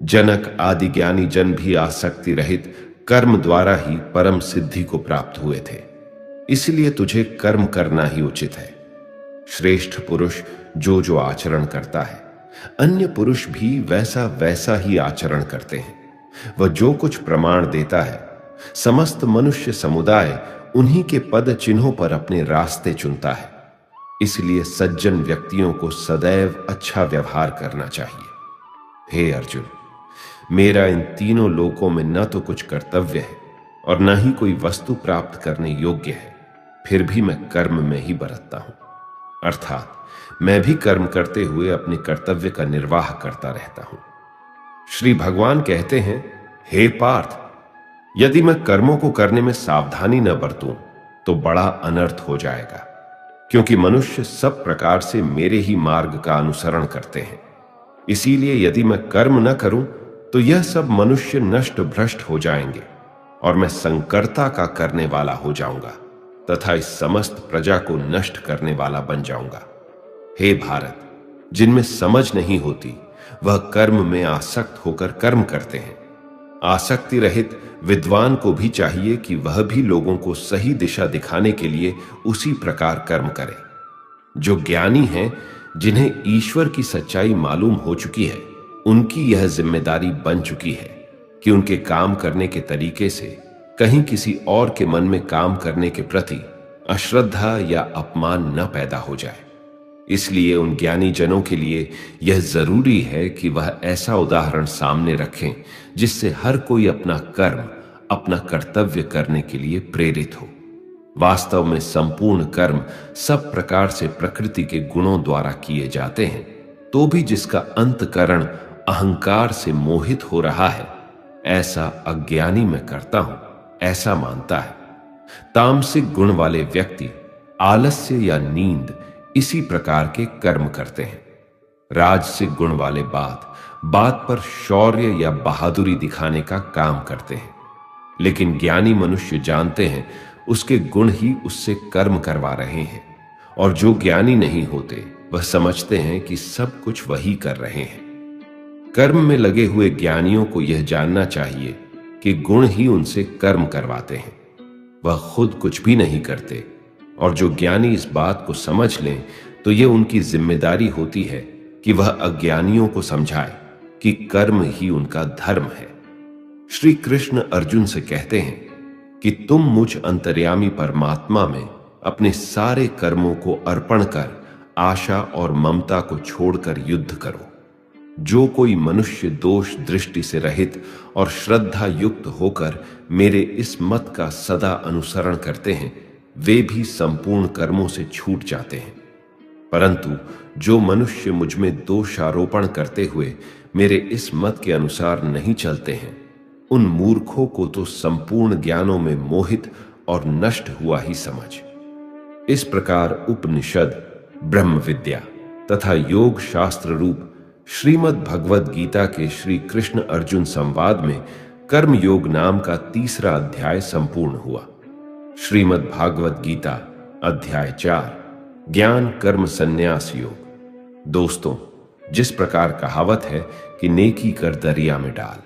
[SPEAKER 1] जनक आदि ज्ञानी जन भी आसक्ति रहित कर्म द्वारा ही परम सिद्धि को प्राप्त हुए थे। इसलिए तुझे कर्म करना ही उचित है। श्रेष्ठ पुरुष जो जो आचरण करता है, अन्य पुरुष भी वैसा वैसा ही आचरण करते हैं। वह जो कुछ प्रमाण देता है, समस्त मनुष्य समुदाय उन्हीं के पद चिन्हों पर अपने रास्ते चुनता है। इसलिए सज्जन व्यक्तियों को सदैव अच्छा व्यवहार करना चाहिए। हे अर्जुन, मेरा इन तीनों लोकों में न तो कुछ कर्तव्य है और न ही कोई वस्तु प्राप्त करने योग्य है, फिर भी मैं कर्म में ही बरतता हूं। अर्थात मैं भी कर्म करते हुए अपने कर्तव्य का निर्वाह करता रहता हूं। श्री भगवान कहते हैं, हे पार्थ, यदि मैं कर्मों को करने में सावधानी न बरतूं तो बड़ा अनर्थ हो जाएगा, क्योंकि मनुष्य सब प्रकार से मेरे ही मार्ग का अनुसरण करते हैं। इसीलिए यदि मैं कर्म न करूं तो यह सब मनुष्य नष्ट भ्रष्ट हो जाएंगे और मैं संकर्ता का करने वाला हो जाऊंगा तथा इस समस्त प्रजा को नष्ट करने वाला बन जाऊंगा। हे भारत, जिनमें समझ नहीं होती वह कर्म में आसक्त होकर कर्म करते हैं। आसक्ति रहित विद्वान को भी चाहिए कि वह भी लोगों को सही दिशा दिखाने के लिए उसी प्रकार कर्म करे। जो ज्ञानी हैं, जिन्हें ईश्वर की सच्चाई मालूम हो चुकी है, उनकी यह जिम्मेदारी बन चुकी है कि उनके काम करने के तरीके से कहीं किसी और के मन में काम करने के प्रति अश्रद्धा या अपमान न पैदा हो जाए। इसलिए उन ज्ञानी जनों के लिए यह जरूरी है कि वह ऐसा उदाहरण सामने रखें जिससे हर कोई अपना कर्म, अपना कर्तव्य करने के लिए प्रेरित हो। वास्तव में संपूर्ण कर्म सब प्रकार से प्रकृति के गुणों द्वारा किए जाते हैं, तो भी जिसका अंतकरण अहंकार से मोहित हो रहा है, ऐसा अज्ञानी मैं करता हूं, ऐसा मानता है। तामसिक गुण वाले व्यक्ति आलस्य या नींद इसी प्रकार के कर्म करते हैं। राजसिक गुण वाले बात बात पर शौर्य या बहादुरी दिखाने का काम करते हैं। लेकिन ज्ञानी मनुष्य जानते हैं उसके गुण ही उससे कर्म करवा रहे हैं, और जो ज्ञानी नहीं होते वह समझते हैं कि सब कुछ वही कर रहे हैं। कर्म में लगे हुए ज्ञानियों को यह जानना चाहिए कि गुण ही उनसे कर्म करवाते हैं, वह खुद कुछ भी नहीं करते। और जो ज्ञानी इस बात को समझ लें तो यह उनकी जिम्मेदारी होती है कि वह अज्ञानियों को समझाए कि कर्म ही उनका धर्म है। श्री कृष्ण अर्जुन से कहते हैं कि तुम मुझ अंतर्यामी परमात्मा में अपने सारे कर्मों को अर्पण कर आशा और ममता को छोड़कर युद्ध करो। जो कोई मनुष्य दोष दृष्टि से रहित और श्रद्धा युक्त होकर मेरे इस मत का सदा अनुसरण करते हैं, वे भी संपूर्ण कर्मों से छूट जाते हैं। परंतु जो मनुष्य मुझ में दोषारोपण करते हुए मेरे इस मत के अनुसार नहीं चलते हैं, उन मूर्खों को तो संपूर्ण ज्ञानों में मोहित और नष्ट हुआ ही समझ। इस प्रकार उपनिषद, ब्रह्म विद्या तथा योग शास्त्र रूप श्रीमद् भगवद गीता के श्री कृष्ण अर्जुन संवाद में कर्म योग नाम का तीसरा अध्याय संपूर्ण हुआ। श्रीमद् भागवत गीता अध्याय 4, ज्ञान कर्म संन्यास योग। दोस्तों, जिस प्रकार कहावत है कि नेकी कर दरिया में डाल,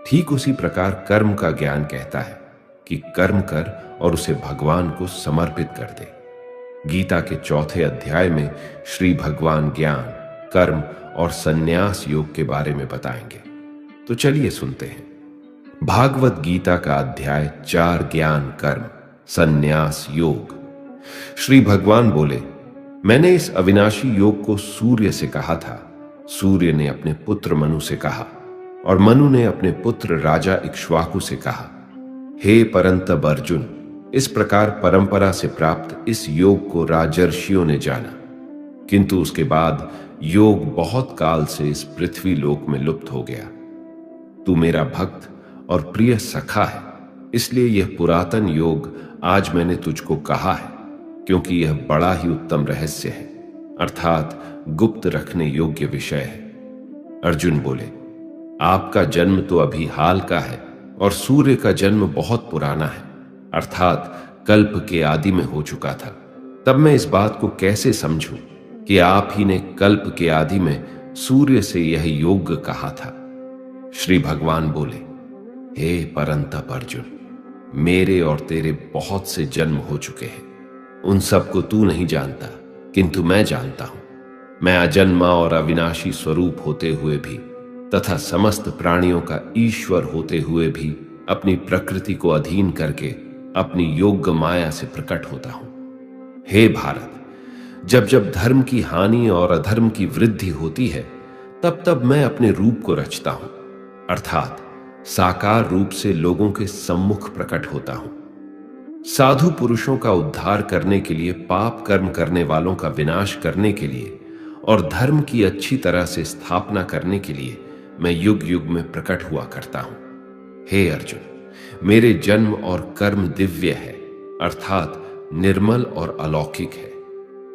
[SPEAKER 1] ठीक उसी प्रकार कर्म का ज्ञान कहता है कि कर्म कर और उसे भगवान को समर्पित कर दे। गीता के चौथे अध्याय में श्री भगवान ज्ञान, कर्म और संन्यास योग के बारे में बताएंगे। तो चलिए सुनते हैं। भागवत गीता का अध्याय 4, ज्ञान कर्म संन्यास योग। श्री भगवान बोले, मैंने इस अविनाशी योग को सूर्य से कहा था, सूर्य ने अपने पुत्र मनु से कहा, और मनु ने अपने पुत्र राजा इक्ष्वाकु से कहा। हे परंतप अर्जुन, इस प्रकार परंपरा से प्राप्त इस योग को राजर्षियों ने जाना, किंतु उसके बाद योग बहुत काल से इस पृथ्वी लोक में लुप्त हो गया। तू मेरा भक्त और प्रिय सखा है, इसलिए यह पुरातन योग आज मैंने तुझको कहा है, क्योंकि यह बड़ा ही उत्तम रहस्य है, अर्थात गुप्त रखने योग्य विषय है। अर्जुन बोले, आपका जन्म तो अभी हाल का है और सूर्य का जन्म बहुत पुराना है, अर्थात कल्प के आदि में हो चुका था। तब मैं इस बात को कैसे समझूं कि आप ही ने कल्प के आदि में सूर्य से यह योग कहा था। श्री भगवान बोले, हे परंतप अर्जुन, मेरे और तेरे बहुत से जन्म हो चुके हैं, उन सब को तू नहीं जानता, किंतु मैं जानता हूं। मैं अजन्मा और अविनाशी स्वरूप होते हुए भी तथा समस्त प्राणियों का ईश्वर होते हुए भी अपनी प्रकृति को अधीन करके अपनी योग्य माया से प्रकट होता हूं। हे भारत, जब जब धर्म की हानि और अधर्म की वृद्धि होती है, तब तब मैं अपने रूप को रचता हूं, अर्थात साकार रूप से लोगों के सम्मुख प्रकट होता हूं। साधु पुरुषों का उद्धार करने के लिए, पाप कर्म करने वालों का विनाश करने के लिए और धर्म की अच्छी तरह से स्थापना करने के लिए मैं युग युग में प्रकट हुआ करता हूं। हे अर्जुन, मेरे जन्म और कर्म दिव्य है, अर्थात निर्मल और अलौकिक है।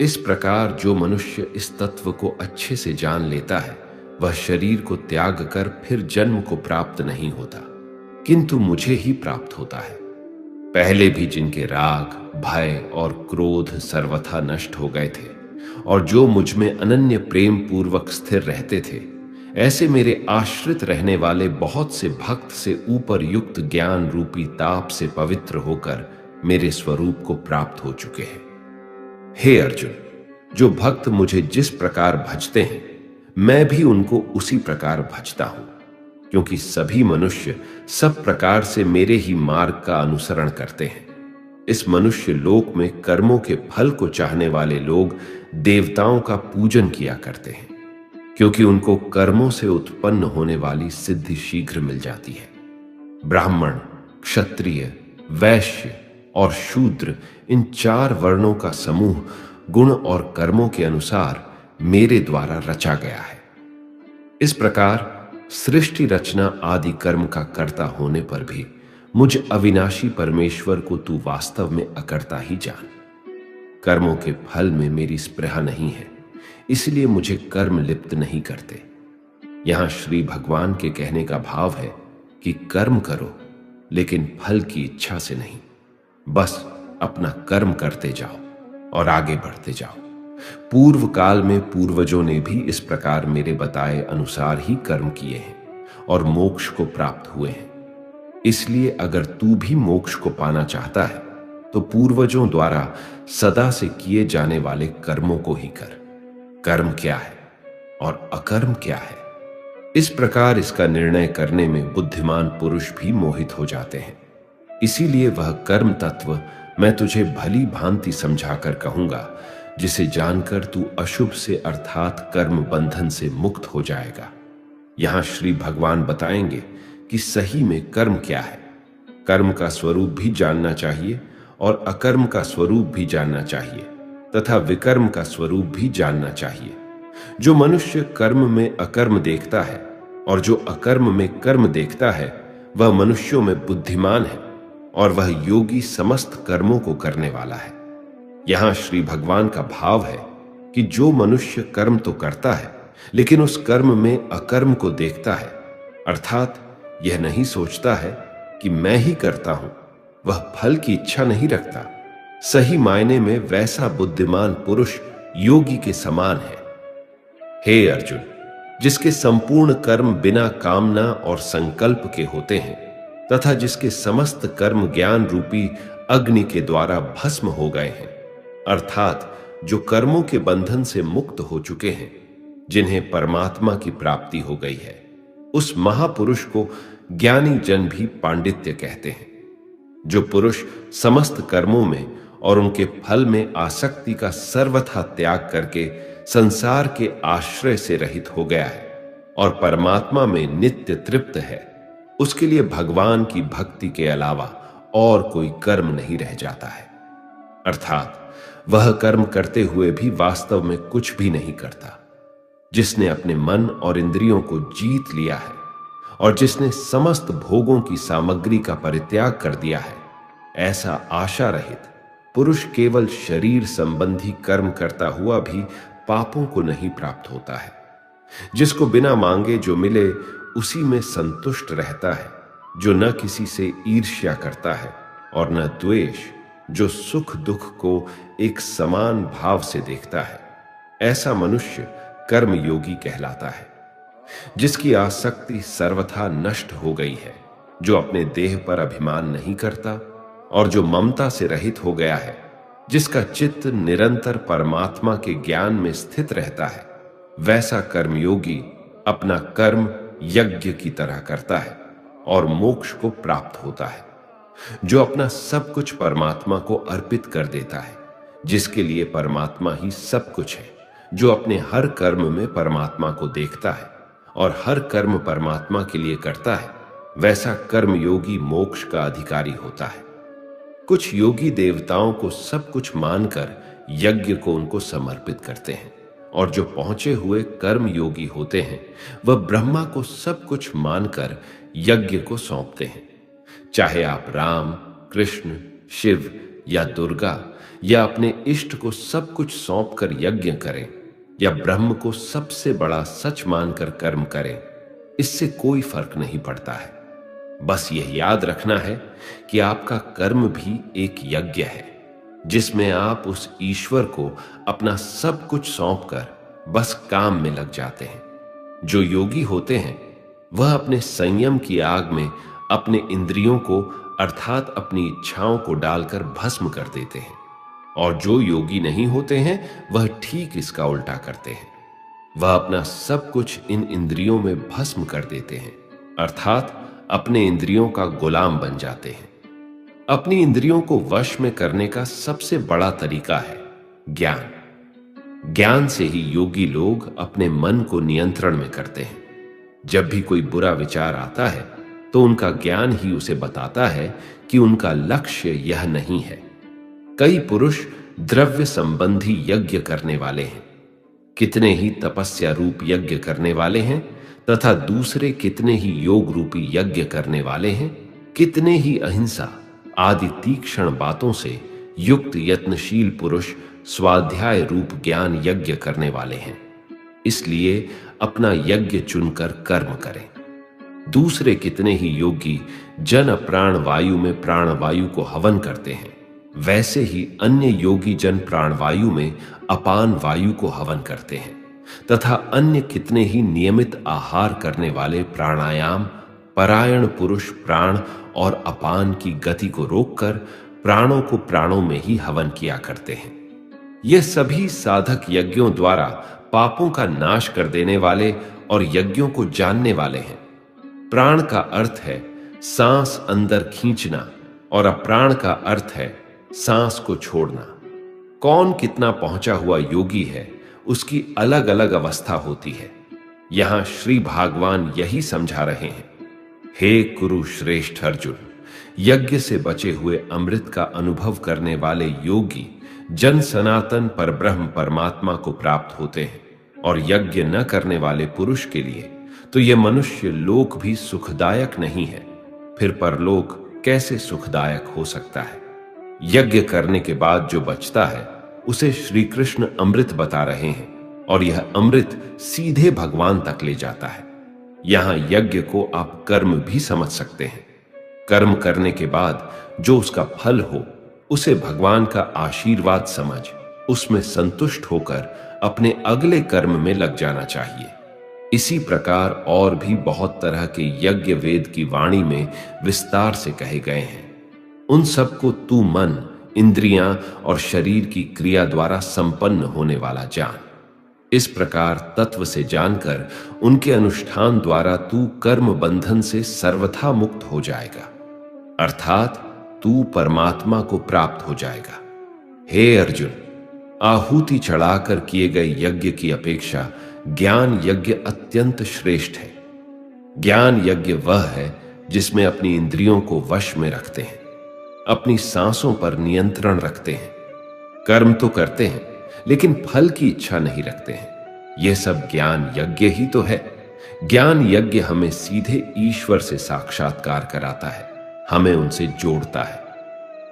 [SPEAKER 1] इस प्रकार जो मनुष्य इस तत्व को अच्छे से जान लेता है, वह शरीर को त्याग कर फिर जन्म को प्राप्त नहीं होता, किंतु मुझे ही प्राप्त होता है। पहले भी जिनके राग, भय और क्रोध सर्वथा नष्ट हो गए थे और जो मुझ में अनन्य प्रेम पूर्वक स्थिर रहते थे, ऐसे मेरे आश्रित रहने वाले बहुत से भक्त से ऊपर युक्त ज्ञान रूपी ताप से पवित्र होकर मेरे स्वरूप को प्राप्त हो चुके हैं। हे अर्जुन, जो भक्त मुझे जिस प्रकार भजते हैं, मैं भी उनको उसी प्रकार भजता हूं, क्योंकि सभी मनुष्य सब प्रकार से मेरे ही मार्ग का अनुसरण करते हैं। इस मनुष्य लोक में कर्मों के फल को चाहने वाले लोग देवताओं का पूजन किया करते हैं, क्योंकि उनको कर्मों से उत्पन्न होने वाली सिद्धि शीघ्र मिल जाती है। ब्राह्मण, क्षत्रिय, वैश्य और शूद्र, इन 4 वर्णों का समूह गुण और कर्मों के अनुसार मेरे द्वारा रचा गया है। इस प्रकार सृष्टि रचना आदि कर्म का कर्ता होने पर भी मुझ अविनाशी परमेश्वर को तू वास्तव में अकर्ता ही जान। कर्मों के फल में मेरी स्पृहा नहीं है, इसलिए मुझे कर्म लिप्त नहीं करते। यहां श्री भगवान के कहने का भाव है कि कर्म करो, लेकिन फल की इच्छा से नहीं। बस अपना कर्म करते जाओ और आगे बढ़ते जाओ। पूर्व काल में पूर्वजों ने भी इस प्रकार मेरे बताए अनुसार ही कर्म किए हैं और मोक्ष को प्राप्त हुए हैं। इसलिए अगर तू भी मोक्ष को पाना चाहता है तो पूर्वजों द्वारा सदा से किए जाने वाले कर्मों को ही कर। कर्म क्या है और अकर्म क्या है, इस प्रकार इसका निर्णय करने में बुद्धिमान पुरुष भी मोहित हो जाते हैं। इसीलिए वह कर्म तत्व मैं तुझे भली भांति समझाकर कहूंगा, जिसे जानकर तू अशुभ से अर्थात कर्म बंधन से मुक्त हो जाएगा। यहां श्री भगवान बताएंगे कि सही में कर्म क्या है। कर्म का स्वरूप भी जानना चाहिए और अकर्म का स्वरूप भी जानना चाहिए तथा विकर्म का स्वरूप भी जानना चाहिए। जो मनुष्य कर्म में अकर्म देखता है और जो अकर्म में कर्म देखता है, वह मनुष्यों में बुद्धिमान है और वह योगी समस्त कर्मों को करने वाला है। यहां श्री भगवान का भाव है कि जो मनुष्य कर्म तो करता है लेकिन उस कर्म में अकर्म को देखता है, अर्थात यह नहीं सोचता है कि मैं ही करता हूं, वह फल की इच्छा नहीं रखता, सही मायने में वैसा बुद्धिमान पुरुष योगी के समान है। हे अर्जुन, जिसके संपूर्ण कर्म बिना कामना और संकल्प के होते हैं तथा जिसके समस्त कर्म ज्ञान रूपी अग्नि के द्वारा भस्म हो गए हैं, अर्थात जो कर्मों के बंधन से मुक्त हो चुके हैं, जिन्हें परमात्मा की प्राप्ति हो गई है, उस महापुरुष को ज्ञानी जन भी पांडित्य कहते हैं। जो पुरुष समस्त कर्मों में और उनके फल में आसक्ति का सर्वथा त्याग करके संसार के आश्रय से रहित हो गया है और परमात्मा में नित्य तृप्त है, उसके लिए भगवान की भक्ति के अलावा और कोई कर्म नहीं रह जाता है। अर्थात वह कर्म करते हुए भी वास्तव में कुछ भी नहीं करता। जिसने अपने मन और इंद्रियों को जीत लिया है और जिसने समस्त भोगों की सामग्री का परित्याग कर दिया है, ऐसा आशा रहित पुरुष केवल शरीर संबंधी कर्म करता हुआ भी पापों को नहीं प्राप्त होता है। जिसको बिना मांगे जो मिले उसी में संतुष्ट रहता है, जो न किसी से ईर्ष्या करता है और न द्वेष, जो सुख दुख को एक समान भाव से देखता है, ऐसा मनुष्य कर्म योगी कहलाता है। जिसकी आसक्ति सर्वथा नष्ट हो गई है, जो अपने देह पर अभिमान नहीं करता और जो ममता से रहित हो गया है, जिसका चित्त निरंतर परमात्मा के ज्ञान में स्थित रहता है, वैसा कर्मयोगी अपना कर्म यज्ञ की तरह करता है और मोक्ष को प्राप्त होता है। जो अपना सब कुछ परमात्मा को अर्पित कर देता है, जिसके लिए परमात्मा ही सब कुछ है, जो अपने हर कर्म में परमात्मा को देखता है और हर कर्म परमात्मा के लिए करता है, वैसा कर्मयोगी मोक्ष का अधिकारी होता है। कुछ योगी देवताओं को सब कुछ मानकर यज्ञ को उनको समर्पित करते हैं और जो पहुंचे हुए कर्म योगी होते हैं, वह ब्रह्मा को सब कुछ मानकर यज्ञ को सौंपते हैं। चाहे आप राम, कृष्ण, शिव या दुर्गा या अपने इष्ट को सब कुछ सौंपकर यज्ञ करें या ब्रह्म को सबसे बड़ा सच मानकर कर्म करें, इससे कोई फर्क नहीं पड़ता है। बस यह याद रखना है कि आपका कर्म भी एक यज्ञ है, जिसमें आप उस ईश्वर को अपना सब कुछ सौंपकर बस काम में लग जाते हैं। जो योगी होते हैं वह अपने संयम की आग में अपने इंद्रियों को अर्थात अपनी इच्छाओं को डालकर भस्म कर देते हैं, और जो योगी नहीं होते हैं वह ठीक इसका उल्टा करते हैं। वह अपना सब कुछ इन इंद्रियों में भस्म कर देते हैं, अर्थात अपने इंद्रियों का गुलाम बन जाते हैं। अपनी इंद्रियों को वश में करने का सबसे बड़ा तरीका है ज्ञान। ज्ञान से ही योगी लोग अपने मन को नियंत्रण में करते हैं। जब भी कोई बुरा विचार आता है तो उनका ज्ञान ही उसे बताता है कि उनका लक्ष्य यह नहीं है। कई पुरुष द्रव्य संबंधी यज्ञ करने वाले हैं, कितने ही तपस्या रूप यज्ञ करने वाले हैं तथा दूसरे कितने ही योग रूपी यज्ञ करने वाले हैं, कितने ही अहिंसा आदि तीक्ष्ण बातों से युक्त यत्नशील पुरुष स्वाध्याय रूप ज्ञान यज्ञ करने वाले हैं। इसलिए अपना यज्ञ चुनकर कर्म करें। दूसरे कितने ही योगी जन प्राण वायु में प्राण वायु को हवन करते हैं, वैसे ही अन्य योगी जन प्राण वायु में अपान वायु को हवन करते हैं, तथा अन्य कितने ही नियमित आहार करने वाले प्राणायाम परायण पुरुष प्राण और अपान की गति को रोककर प्राणों को प्राणों में ही हवन किया करते हैं। ये सभी साधक यज्ञों द्वारा पापों का नाश कर देने वाले और यज्ञों को जानने वाले हैं। प्राण का अर्थ है सांस अंदर खींचना और अप्राण का अर्थ है सांस को छोड़ना। कौन कितना पहुंचा हुआ योगी है, उसकी अलग अलग अवस्था होती है। यहां श्री भगवान यही समझा रहे हैं। हे कुरु श्रेष्ठ अर्जुन, यज्ञ से बचे हुए अमृत का अनुभव करने वाले योगी जन सनातन परब्रह्म परमात्मा को प्राप्त होते हैं, और यज्ञ न करने वाले पुरुष के लिए तो यह मनुष्य लोक भी सुखदायक नहीं है, फिर परलोक कैसे सुखदायक हो सकता है। यज्ञ करने के बाद जो बचता है उसे श्री कृष्ण अमृत बता रहे हैं, और यह अमृत सीधे भगवान तक ले जाता है। यहां यज्ञ को आप कर्म भी समझ सकते हैं। कर्म करने के बाद जो उसका फल हो, उसे भगवान का आशीर्वाद समझ उसमें संतुष्ट होकर अपने अगले कर्म में लग जाना चाहिए। इसी प्रकार और भी बहुत तरह के यज्ञ वेद की वाणी में विस्तार से कहे गए हैं। उन सबको तू मन, इंद्रियां और शरीर की क्रिया द्वारा संपन्न होने वाला जान। इस प्रकार तत्व से जानकर उनके अनुष्ठान द्वारा तू कर्म बंधन से सर्वथा मुक्त हो जाएगा, अर्थात तू परमात्मा को प्राप्त हो जाएगा। हे अर्जुन, आहुति चढ़ाकर किए गए यज्ञ की अपेक्षा ज्ञान यज्ञ अत्यंत श्रेष्ठ है। ज्ञान यज्ञ वह है जिसमें अपनी इंद्रियों को वश में रखते हैं, अपनी सांसों पर नियंत्रण रखते हैं, कर्म तो करते हैं लेकिन फल की इच्छा नहीं रखते हैं। यह सब ज्ञान यज्ञ ही तो है। ज्ञान यज्ञ हमें सीधे ईश्वर से साक्षात्कार कराता है, हमें उनसे जोड़ता है।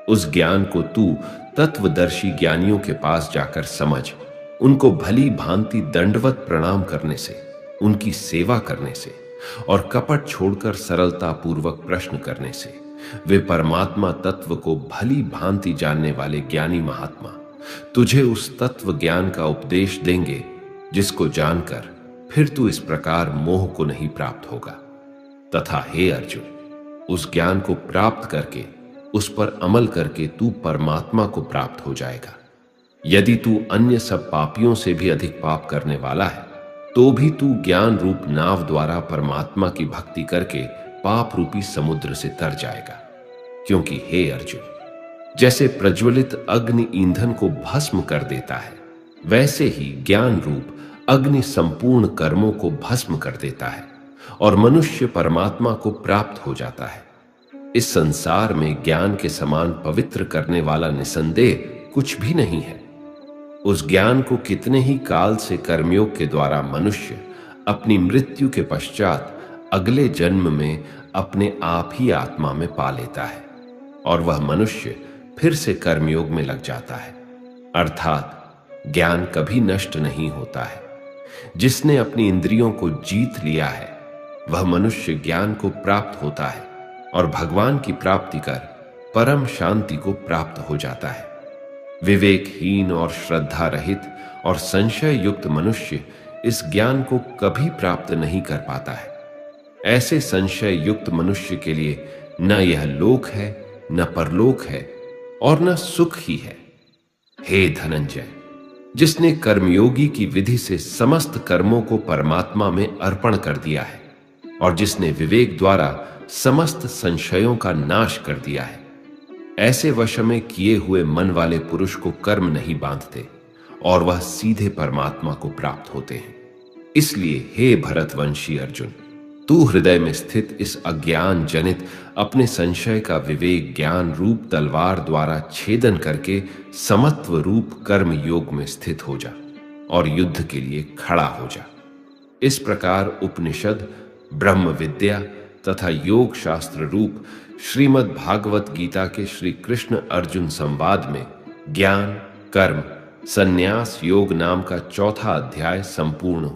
[SPEAKER 1] उस ज्ञान को तू तत्वदर्शी ज्ञानियों के पास जाकर समझ। उनको भली भांति दंडवत प्रणाम करने से, उनकी सेवा करने से और कपट छोड़कर सरलता पूर्वक प्रश्न करने से वे परमात्मा तत्व को भली भांति जानने वाले ज्ञानी महात्मा तुझे उस तत्व ज्ञान का उपदेश देंगे, जिसको जानकर फिर तू इस प्रकार मोह को नहीं प्राप्त होगा। तथा हे अर्जुन, उस ज्ञान को प्राप्त करके उस पर अमल करके तू परमात्मा को प्राप्त हो जाएगा। यदि तू अन्य सब पापियों से भी अधिक पाप करने वाला है, तो भी तू ज्ञान रूप नाव द्वारा परमात्मा की भक्ति करके पाप रूपी समुद्र से तर जाएगा। क्योंकि हे अर्जुन, जैसे प्रज्वलित अग्नि ईंधन को भस्म कर देता है, वैसे ही ज्ञान रूप अग्नि संपूर्ण कर्मों को भस्म कर देता है और मनुष्य परमात्मा को प्राप्त हो जाता है। इस संसार में ज्ञान के समान पवित्र करने वाला निसंदेह कुछ भी नहीं है। उस ज्ञान को कितने ही काल से कर्मयोग के द्वारा मनुष्य अपनी मृत्यु के पश्चात अगले जन्म में अपने आप ही आत्मा में पा लेता है, और वह मनुष्य फिर से कर्मयोग में लग जाता है। अर्थात ज्ञान कभी नष्ट नहीं होता है। जिसने अपनी इंद्रियों को जीत लिया है, वह मनुष्य ज्ञान को प्राप्त होता है और भगवान की प्राप्ति कर परम शांति को प्राप्त हो जाता है। विवेकहीन और श्रद्धा रहित और संशय युक्त मनुष्य इस ज्ञान को कभी प्राप्त नहीं कर पाता है। ऐसे संशय युक्त मनुष्य के लिए न यह लोक है, न परलोक है और न सुख ही है। हे धनंजय, जिसने कर्मयोगी की विधि से समस्त कर्मों को परमात्मा में अर्पण कर दिया है और जिसने विवेक द्वारा समस्त संशयों का नाश कर दिया है, ऐसे वश में किए हुए मन वाले पुरुष को कर्म नहीं बांधते और वह सीधे परमात्मा को प्राप्त होते हैं। इसलिए हे भरतवंशी अर्जुन, तू हृदय में स्थित इस अज्ञान जनित अपने संशय का विवेक ज्ञान रूप तलवार द्वारा छेदन करके समत्व रूप कर्म योग में स्थित हो जा और युद्ध के लिए खड़ा हो जा। इस प्रकार उपनिषद, ब्रह्म विद्या तथा योग शास्त्र रूप श्रीमद् भागवत गीता के श्री कृष्ण अर्जुन संवाद में ज्ञान, कर्म, संन्यास योग नाम का चौथा अध्याय संपूर्ण हुआ।